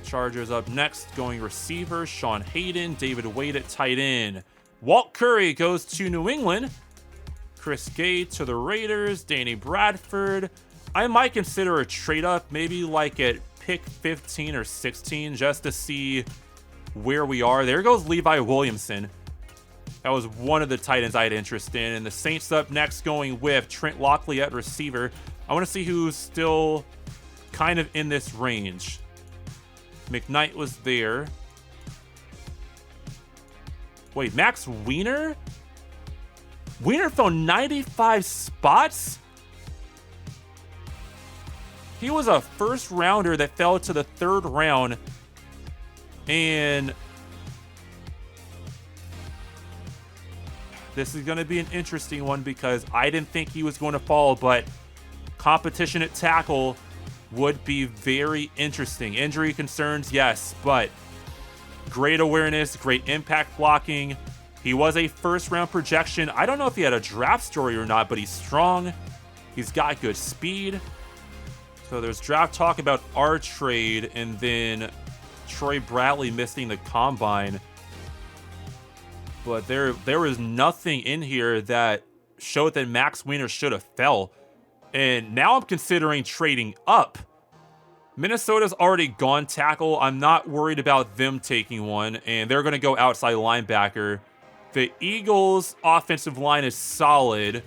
Chargers up next, going receiver, Sean Hayden, David Wade at tight end. Walt Curry goes to New England. Chris Gay to the Raiders, Danny Bradford. I might consider a trade up, maybe like at pick 15 or 16, just to see where we are. There goes Levi Williamson. That was one of the tight ends I had interest in. And the Saints up next, going with Trent Lockley at receiver. I want to see who's still kind of in this range. McKnight was there. Wait, Max Wiener? Wiener fell 95 spots? He was a first rounder that fell to the third round. And this is going to be an interesting one because I didn't think he was going to fall, but competition at tackle would be very interesting. Injury concerns, yes, but great awareness, great impact blocking. He was a first-round projection. I don't know if he had a draft story or not, but he's strong. He's got good speed. So there's draft talk about our trade, and then Troy Bradley missing the combine. But there was nothing in here that showed that Max Wiener should have fell. And now I'm considering trading up. Minnesota's already gone tackle. I'm not worried about them taking one, and they're going to go outside linebacker. The Eagles' offensive line is solid.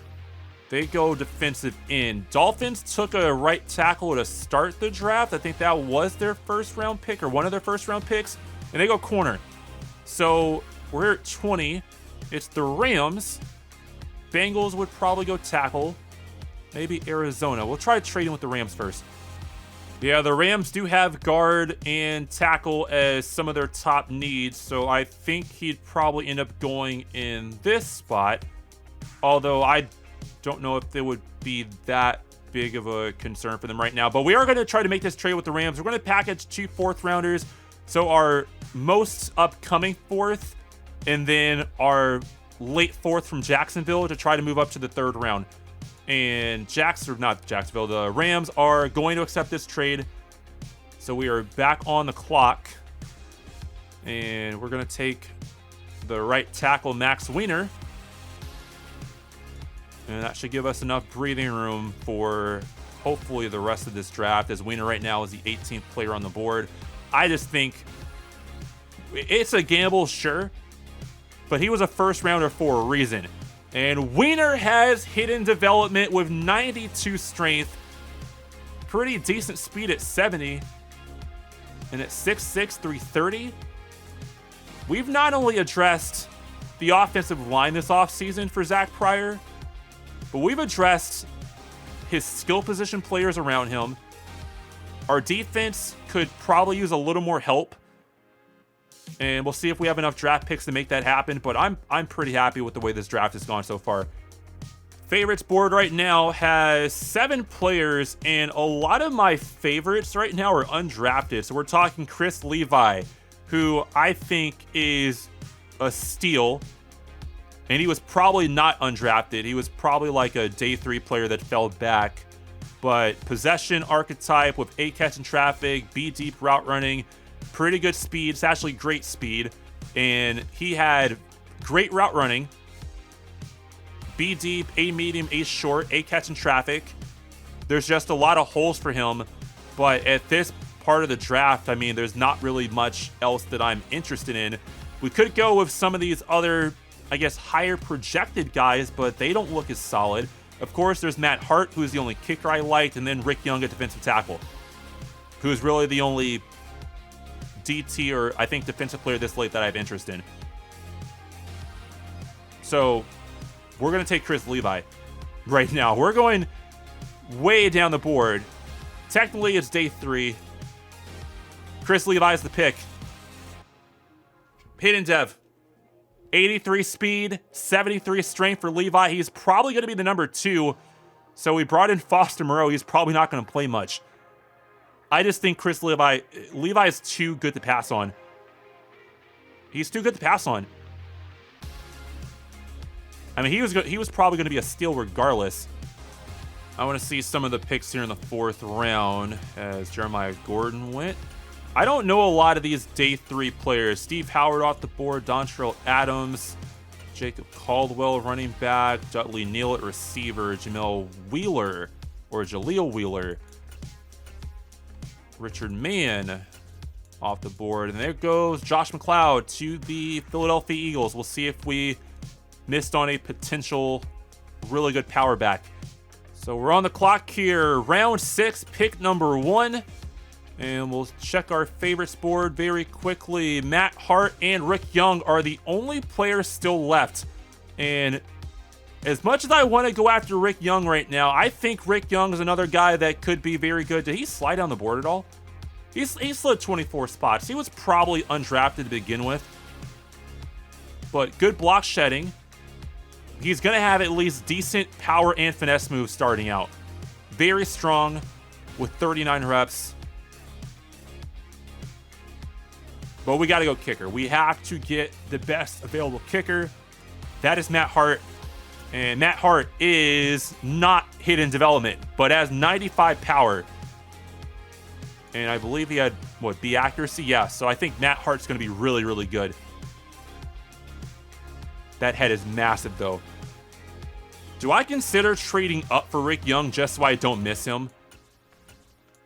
They go defensive end. Dolphins took a right tackle to start the draft. I think that was their first-round pick or one of their first-round picks, and they go corner. So we're at 20. It's the Rams. Bengals would probably go tackle. Maybe Arizona. We'll try trading with the Rams first. Yeah, the Rams do have guard and tackle as some of their top needs, so I think he'd probably end up going in this spot, although I don't know if it would be that big of a concern for them right now. But we are going to try to make this trade with the Rams. We're going to package 2 fourth-rounders, so our most upcoming fourth, and then our late fourth from Jacksonville to try to move up to the third round. And the Rams are going to accept this trade. So we are back on the clock. And we're going to take the right tackle, Max Wiener. And that should give us enough breathing room for hopefully the rest of this draft, as Wiener right now is the 18th player on the board. I just think it's a gamble, sure. But he was a first rounder for a reason. And Wiener has hidden development with 92 strength. Pretty decent speed at 70. And at 6'6", 330. We've not only addressed the offensive line this offseason for Zach Pryor, but we've addressed his skill position players around him. Our defense could probably use a little more help. And we'll see if we have enough draft picks to make that happen. But I'm pretty happy with the way this draft has gone so far. Favorites board right now has 7 players, and a lot of my favorites right now are undrafted. So we're talking Chris Levi, who I think is a steal. And he was probably not undrafted. He was probably like a day 3 player that fell back. But possession archetype with A catch in traffic, B deep route running. Pretty good speed. It's actually great speed. And he had great route running, B deep, A medium, A short, A catching traffic. There's just a lot of holes for him. But at this part of the draft, I mean, there's not really much else that I'm interested in. We could go with some of these other, I guess, higher projected guys, but they don't look as solid. Of course, there's Matt Hart, who's the only kicker I liked, and then Rick Young at defensive tackle, who's really the only DT or, I think, defensive player this late that I have interest in. So we're going to take Chris Levi right now. We're going way down the board. Technically, it's day 3. Chris Levi is the pick. Hidden Dev. 83 speed, 73 strength for Levi. He's probably going to be the number 2. So we brought in Foster Moreau. He's probably not going to play much. I just think Chris Levi is too good to pass on. He's too good to pass on. I mean, he was probably going to be a steal regardless. I want to see some of the picks here in the 4th round as Jeremiah Gordon went. I don't know a lot of these day 3 players. Steve Howard off the board, Dontrell Adams, Jacob Caldwell running back, Dudley Neal at receiver, Jaleel Wheeler, Richard Mann off the board. And there goes Josh McLeod to the Philadelphia Eagles. We'll see if we missed on a potential really good power back. So we're on the clock here. Round 6, pick number 1. And we'll check our favorites board very quickly. Matt Hart and Rick Young are the only players still left. And as much as I want to go after Rick Young right now, I think Rick Young is another guy that could be very good. Did he slide down the board at all? He slid 24 spots. He was probably undrafted to begin with. But good block shedding. He's going to have at least decent power and finesse moves starting out. Very strong with 39 reps. But we got to go kicker. We have to get the best available kicker. That is Matt Hart. And Matt Hart is not hidden development, but has 95 power. And I believe he had, B accuracy? Yeah, so I think Matt Hart's going to be really, really good. That head is massive, though. Do I consider trading up for Rick Young just so I don't miss him?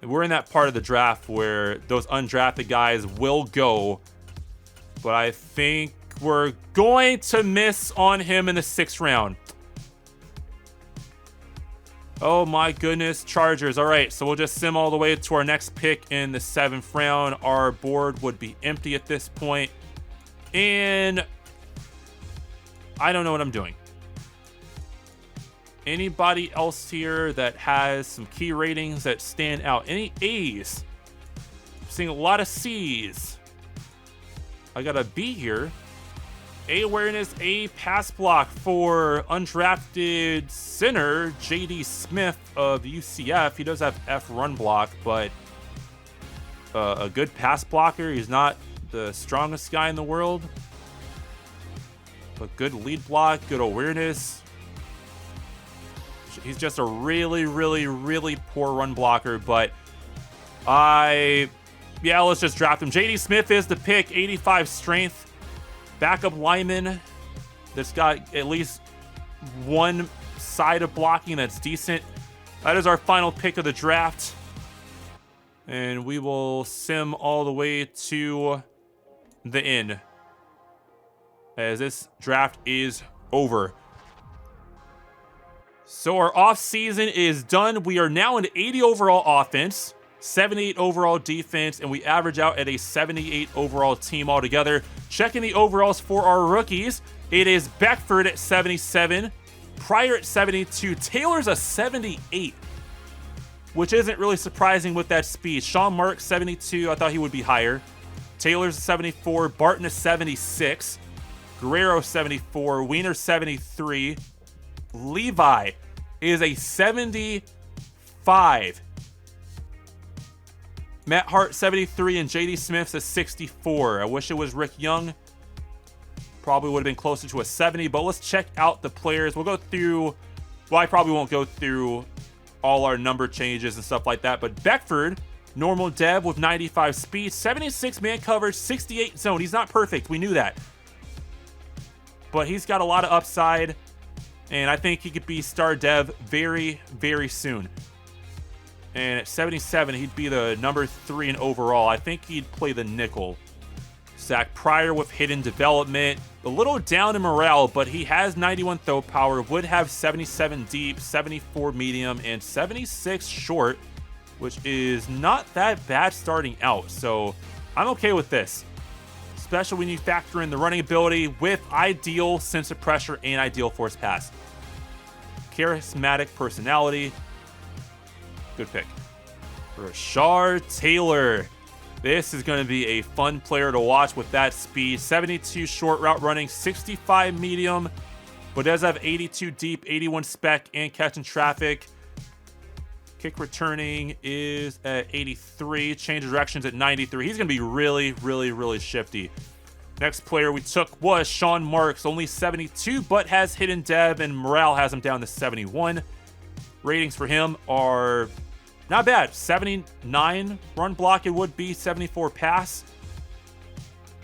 We're in that part of the draft where those undrafted guys will go, but I think we're going to miss on him in the 6th round. Oh my goodness, Chargers. All right, so we'll just sim all the way to our next pick in the 7th round. Our board would be empty at this point, and I don't know what I'm doing. Anybody else here that has some key ratings that stand out? Any A's? I'm seeing a lot of C's. I got a B here. A awareness, A pass block for undrafted center J.D. Smith of UCF. He does have F run block, but a good pass blocker. He's not the strongest guy in the world, but good lead block, good awareness. He's just a really, really, really poor run blocker, but let's just draft him. J.D. Smith is the pick, 85 strength. Backup lineman that's got at least one side of blocking that's decent. That is our final pick of the draft. And we will sim all the way to the end as this draft is over. So our offseason is done. We are now an 80 overall offense, 78 overall defense, and we average out at a 78 overall team altogether. Checking the overalls for our rookies, it is Beckford at 77, Pryor at 72, Taylor's a 78, which isn't really surprising with that speed. Sean Mark, 72, I thought he would be higher. Taylor's a 74, Barton is 76, Guerrero 74, Wiener 73, Levi is a 75. Matt Hart 73 and J.D. Smith's a 64. I wish it was Rick Young. Probably would have been closer to a 70, but let's check out the players. We'll go through, I probably won't go through all our number changes and stuff like that, but Beckford, normal dev with 95 speed, 76 man coverage, 68 zone. He's not perfect. We knew that. But he's got a lot of upside. And I think he could be star dev very, very soon. And at 77, he'd be the number 3 in overall. I think he'd play the nickel. Zach Pryor with hidden development. A little down in morale, but he has 91 throw power, would have 77 deep, 74 medium, and 76 short, which is not that bad starting out. So I'm okay with this. Especially when you factor in the running ability with ideal sense of pressure and ideal force pass. Charismatic personality. Good pick. Rashard Taylor. This is going to be a fun player to watch with that speed. 72 short route running, 65 medium, but does have 82 deep, 81 spec, and catching traffic. Kick returning is at 83. Change directions at 93. He's going to be really, really, really shifty. Next player we took was Sean Marks. Only 72, but has hidden dev, and morale has him down to 71. Ratings for him are not bad. 79 run block, it would be 74 pass.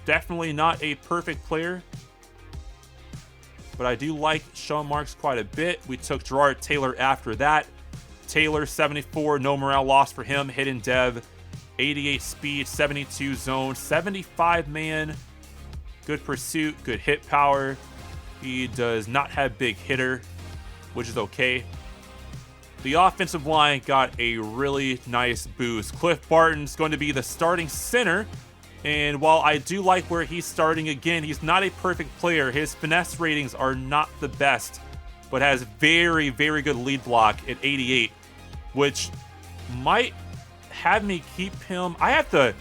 Definitely not a perfect player, but I do like Sean Marks quite a bit. We took Gerard Taylor after that. Taylor, 74, no morale loss for him. Hidden dev, 88 speed, 72 zone, 75 man. Good pursuit, good hit power. He does not have big hitter, which is okay. The offensive line got a really nice boost. Cliff Barton's going to be the starting center. And while I do like where he's starting, again, he's not a perfect player. His finesse ratings are not the best, but has very, very good lead block at 88, which might have me keep him. I have to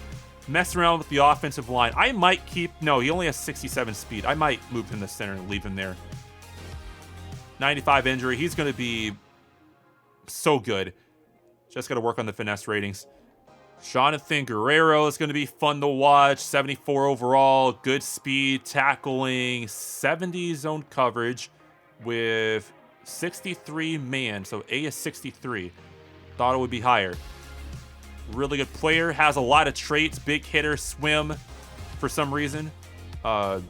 mess around with the offensive line. I might keep, no, he only has 67 speed. I might move him to center and leave him there. 95 injury. He's going to be so good. Just got to work on the finesse ratings. Jonathan Guerrero is going to be fun to watch. 74 overall, good speed, tackling, 70 zone coverage with 63 man. So A is 63. Thought it would be higher. Really good player. Has a lot of traits. Big hitter, swim for some reason. Also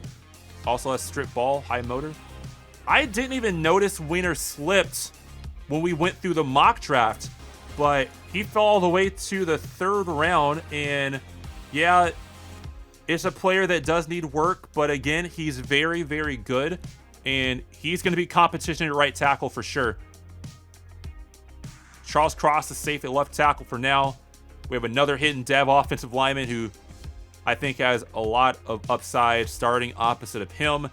has strip ball, high motor. I didn't even notice Winner slipped when we went through the mock draft, but he fell all the way to the 3rd round. And yeah, it's a player that does need work, but again, he's very, very good, and he's going to be competition at right tackle for sure. Charles Cross is safe at left tackle for now. We have another hidden dev offensive lineman who I think has a lot of upside starting opposite of him.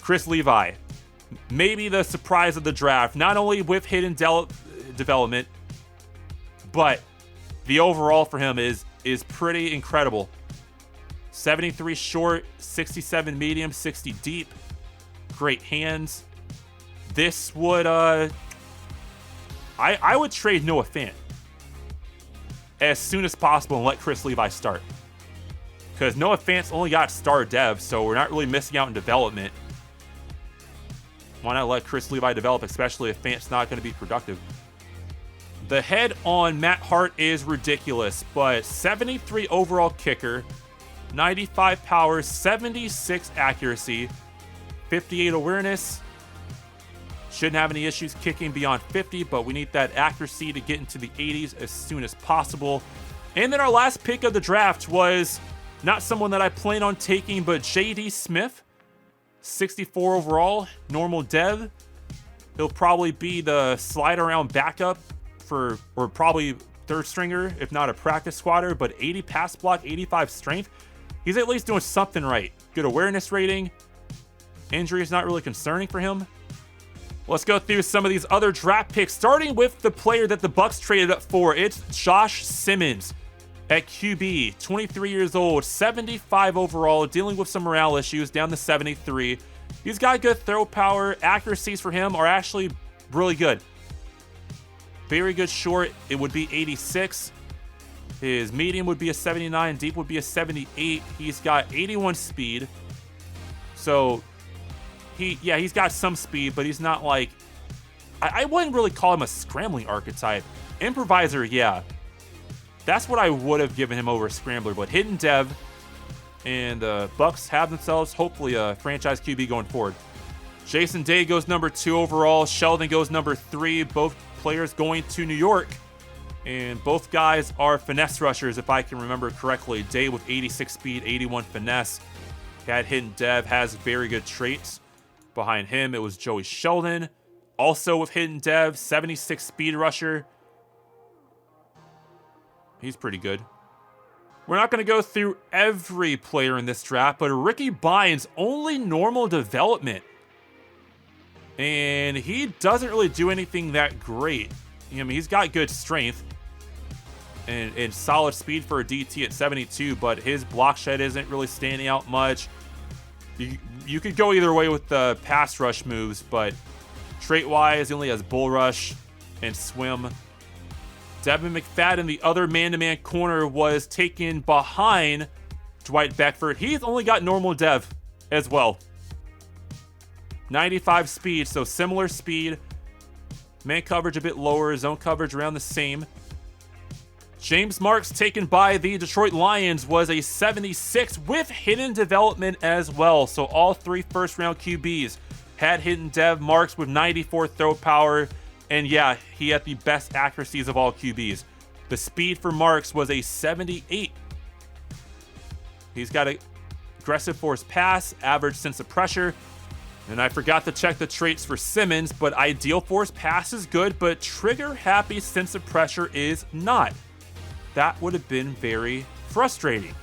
Chris Levi, maybe the surprise of the draft, not only with hidden development, but the overall for him is pretty incredible. 73 short, 67 medium, 60 deep. Great hands. This would I would trade Noah Fant as soon as possible and let Chris Levi start, because Noah Fant's only got star dev, so we're not really missing out in development. Why not let Chris Levi develop, especially if Fant's not going to be productive? The head on Matt Hart is ridiculous, but 73 overall kicker, 95 power, 76 accuracy, 58 awareness. Shouldn't have any issues kicking beyond 50, but we need that accuracy to get into the 80s as soon as possible. And then our last pick of the draft was not someone that I plan on taking, but J.D. Smith, 64 overall, normal dev. He'll probably be the slide around backup for, or probably 3rd stringer, if not a practice squatter, but 80 pass block, 85 strength. He's at least doing something right. Good awareness rating. Injury is not really concerning for him. Let's go through some of these other draft picks, starting with the player that the Bucs traded up for. It's Josh Simmons at QB, 23 years old, 75 overall, dealing with some morale issues, down to 73. He's got good throw power. Accuracies for him are actually really good. Very good short, it would be 86. His medium would be a 79, deep would be a 78. He's got 81 speed. So he's got some speed, but he's not like, I wouldn't really call him a scrambling archetype. Improviser, yeah. That's what I would have given him over a scrambler, but hidden dev, and the Bucs have themselves hopefully a franchise QB going forward. Jason Day goes number 2 overall. Sheldon goes number 3. Both players going to New York. And both guys are finesse rushers, if I can remember correctly. Day with 86 speed, 81 finesse. Had Hidden Dev, has very good traits. Behind him, it was Joey Sheldon. Also with Hidden Dev, 76 speed rusher. He's pretty good. We're not going to go through every player in this draft, but Ricky Bynes, only normal development. And he doesn't really do anything that great. I mean, he's got good strength and solid speed for a DT at 72, but his block shed isn't really standing out much. You could go either way with the pass rush moves, but trait-wise, he only has bull rush and swim. Devin McFadden, the other man-to-man corner, was taken behind Dwight Beckford. He's only got normal dev as well. 95 speed, so similar speed. Man coverage a bit lower, zone coverage around the same. James Marks, taken by the Detroit Lions, was a 76 with hidden development as well. So all 3 first-round QBs had hidden dev. Marks with 94 throw power. And yeah, he had the best accuracies of all QBs. The speed for Marks was a 78. He's got an aggressive force pass, average sense of pressure. And I forgot to check the traits for Simmons, but ideal force pass is good, but trigger happy sense of pressure is not. That would have been very frustrating.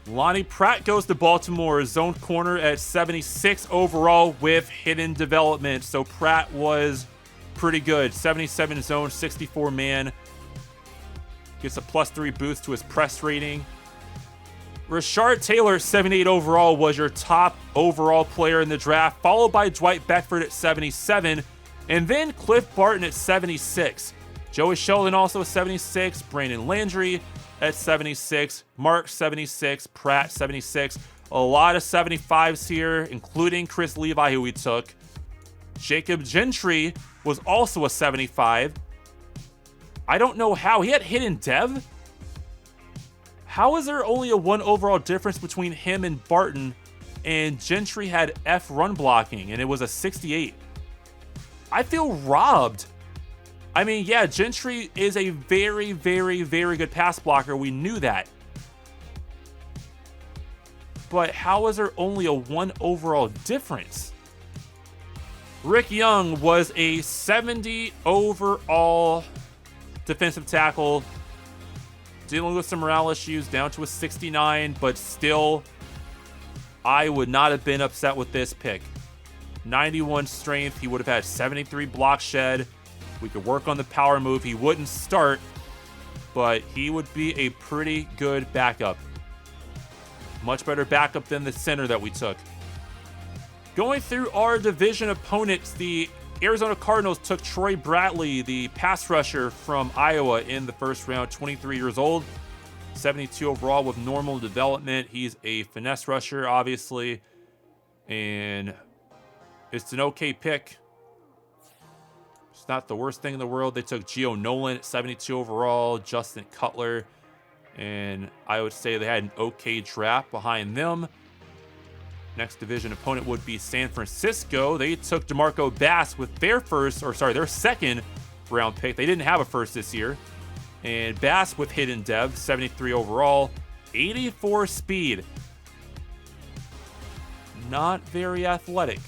Lonnie Pratt goes to Baltimore, zone corner at 76 overall with hidden development. So Pratt was pretty good. 77 zone, 64 man. Gets a +3 boost to his press rating. Rashard Taylor, 78 overall, was your top overall player in the draft, followed by Dwight Beckford at 77, and then Cliff Barton at 76. Joey Sheldon also 76, Brandon Landry at 76, Mark 76, Pratt 76. A lot of 75s here, including Chris Levi, who we took. Jacob Gentry was also a 75. I don't know how. He had hidden dev? How is there only a 1 overall difference between him and Barton, and Gentry had F run blocking, and it was a 68? I feel robbed. I mean, yeah, Gentry is a very, very, very good pass blocker. We knew that. But how is there only a 1 overall difference? Rick Young was a 70 overall defensive tackle. Dealing with some morale issues, down to a 69, but still, I would not have been upset with this pick. 91 strength, he would have had 73 block shed. We could work on the power move. He wouldn't start, but he would be a pretty good backup. Much better backup than the center that we took. Going through our division opponents, the Arizona Cardinals took Troy Bradley, the pass rusher from Iowa, in the first round, 23 years old, 72 overall with normal development. He's a finesse rusher, obviously, and it's an okay pick. It's not the worst thing in the world. They took Gio Nolan at 72 overall, Justin Cutler, and I would say they had an okay draft behind them. Next division opponent would be San Francisco. They took DeMarco Bass with their second round pick. They didn't have a first this year. And Bass with hidden dev, 73 overall, 84 speed. Not very athletic.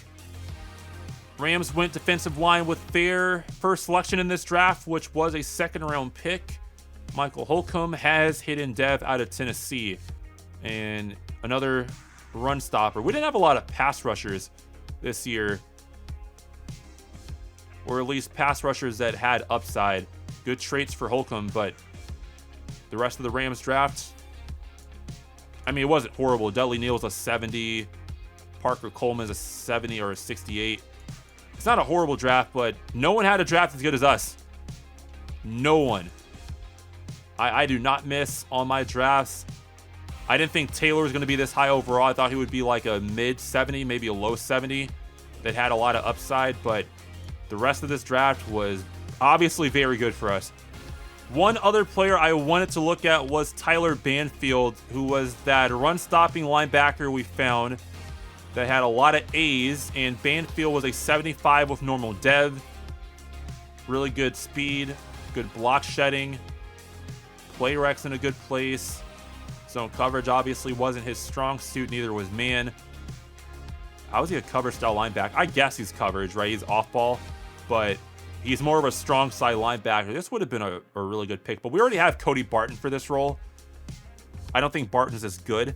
Rams went defensive line with their first selection in this draft, which was a second round pick. Michael Holcomb has hidden dev out of Tennessee. And another run stopper. We didn't have a lot of pass rushers this year, or at least pass rushers that had upside. Good traits for Holcomb, but the rest of the Rams draft, I mean, it wasn't horrible. Dudley Neal's a 70. Parker Coleman's a 70 or a 68. It's not a horrible draft, but no one had a draft as good as us. No one. I do not miss on my drafts. I didn't think Taylor was going to be this high overall. I thought he would be like a mid 70, maybe a low 70 that had a lot of upside, but the rest of this draft was obviously very good for us. One other player I wanted to look at was Tyler Banfield, who was that run-stopping linebacker we found. that had a lot of A's, and Banfield was a 75 with normal dev. Really good speed, good block shedding. Play Rex in a good place. Zone coverage obviously wasn't his strong suit, neither was man. How is he a cover style linebacker? I guess he's coverage, right? He's off ball, but he's more of a strong side linebacker. This would have been a really good pick, but we already have Cody Barton for this role. I don't think Barton's as good.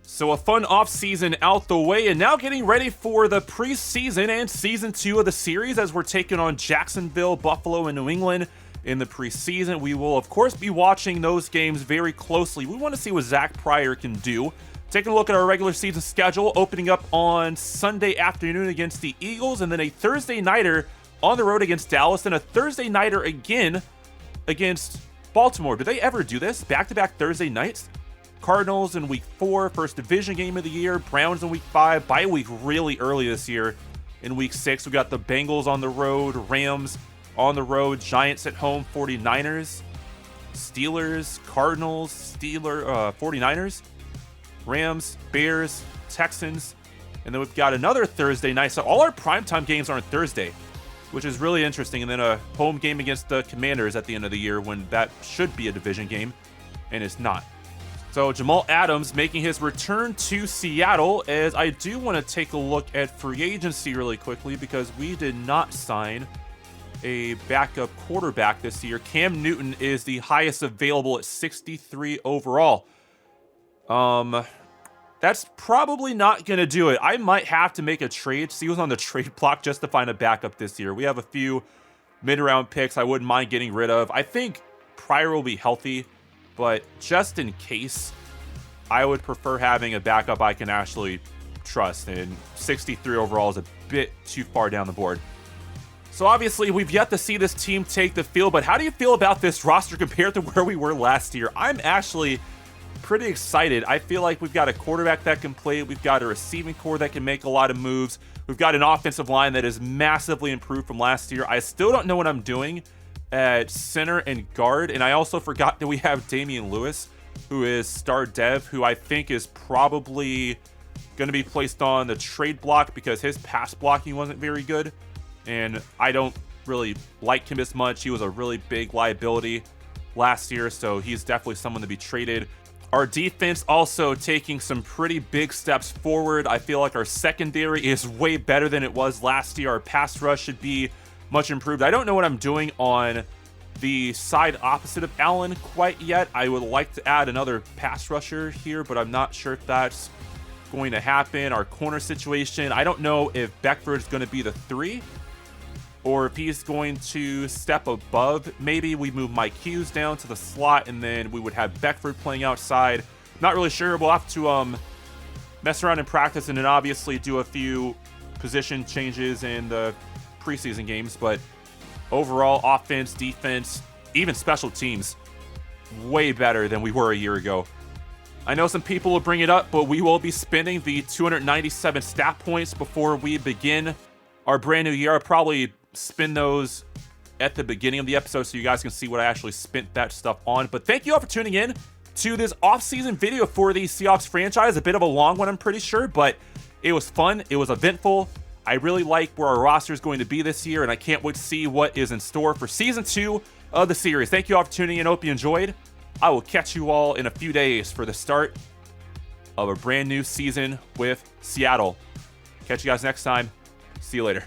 So a fun offseason out the way, and now getting ready for the preseason and season 2 of the series as we're taking on Jacksonville, Buffalo, and New England in the preseason. We will, of course, be watching those games very closely. We want to see what Zach Pryor can do. Taking a look at our regular season schedule, opening up on Sunday afternoon against the Eagles, and then a Thursday nighter on the road against Dallas, and a Thursday nighter again against Baltimore. Do they ever do this? Back-to-back Thursday nights? Cardinals in week 4, first division game of the year. Browns in week 5, bye week really early this year. In week 6, we got the Bengals on the road, Rams on the road, Giants at home, 49ers, Steelers, Cardinals, 49ers, Rams, Bears, Texans, and then we've got another Thursday night. So all our primetime games are on Thursday, which is really interesting. And then a home game against the Commanders at the end of the year when that should be a division game, and it's not. So Jamal Adams making his return to Seattle, as I do want to take a look at free agency really quickly because we did not sign a backup quarterback this year. Cam Newton is the highest available at 63 overall. That's probably not going to do it. I might have to make a trade. See who's on the trade block just to find a backup this year. We have a few mid-round picks I wouldn't mind getting rid of. I think Pryor will be healthy, but just in case, I would prefer having a backup I can actually trust, and 63 overall is a bit too far down the board. So obviously, we've yet to see this team take the field, but how do you feel about this roster compared to where we were last year? I'm actually pretty excited. I feel like we've got a quarterback that can play. We've got a receiving core that can make a lot of moves. We've got an offensive line that is massively improved from last year. I still don't know what I'm doing at center and guard, and I also forgot that we have Damian Lewis, who is star dev, who I think is probably going to be placed on the trade block because his pass blocking wasn't very good, and I don't really like him as much. He was a really big liability last year, so he's definitely someone to be traded. Our defense also taking some pretty big steps forward. I feel like our secondary is way better than it was last year. Our pass rush should be much improved. I don't know what I'm doing on the side opposite of Allen quite yet. I would like to add another pass rusher here, but I'm not sure if that's going to happen. Our corner situation, I don't know if Beckford's going to be the 3 or if he's going to step above. Maybe we move Mike Hughes down to the slot and then we would have Beckford playing outside. Not really sure. We'll have to mess around in practice and then obviously do a few position changes in the preseason games, but overall offense, defense, even special teams, way better than we were a year ago. I know some people will bring it up, but we will be spending the 297 stat points before we begin our brand new year. I'll probably spin those at the beginning of the episode so you guys can see what I actually spent that stuff on. But thank you all for tuning in to this off-season video for the Seahawks franchise. A bit of a long one, I'm pretty sure, but it was fun. It was eventful. I really like where our roster is going to be this year, and I can't wait to see what is in store for season 2 of the series. Thank you all for tuning in. Hope you enjoyed. I will catch you all in a few days for the start of a brand new season with Seattle. Catch you guys next time. See you later.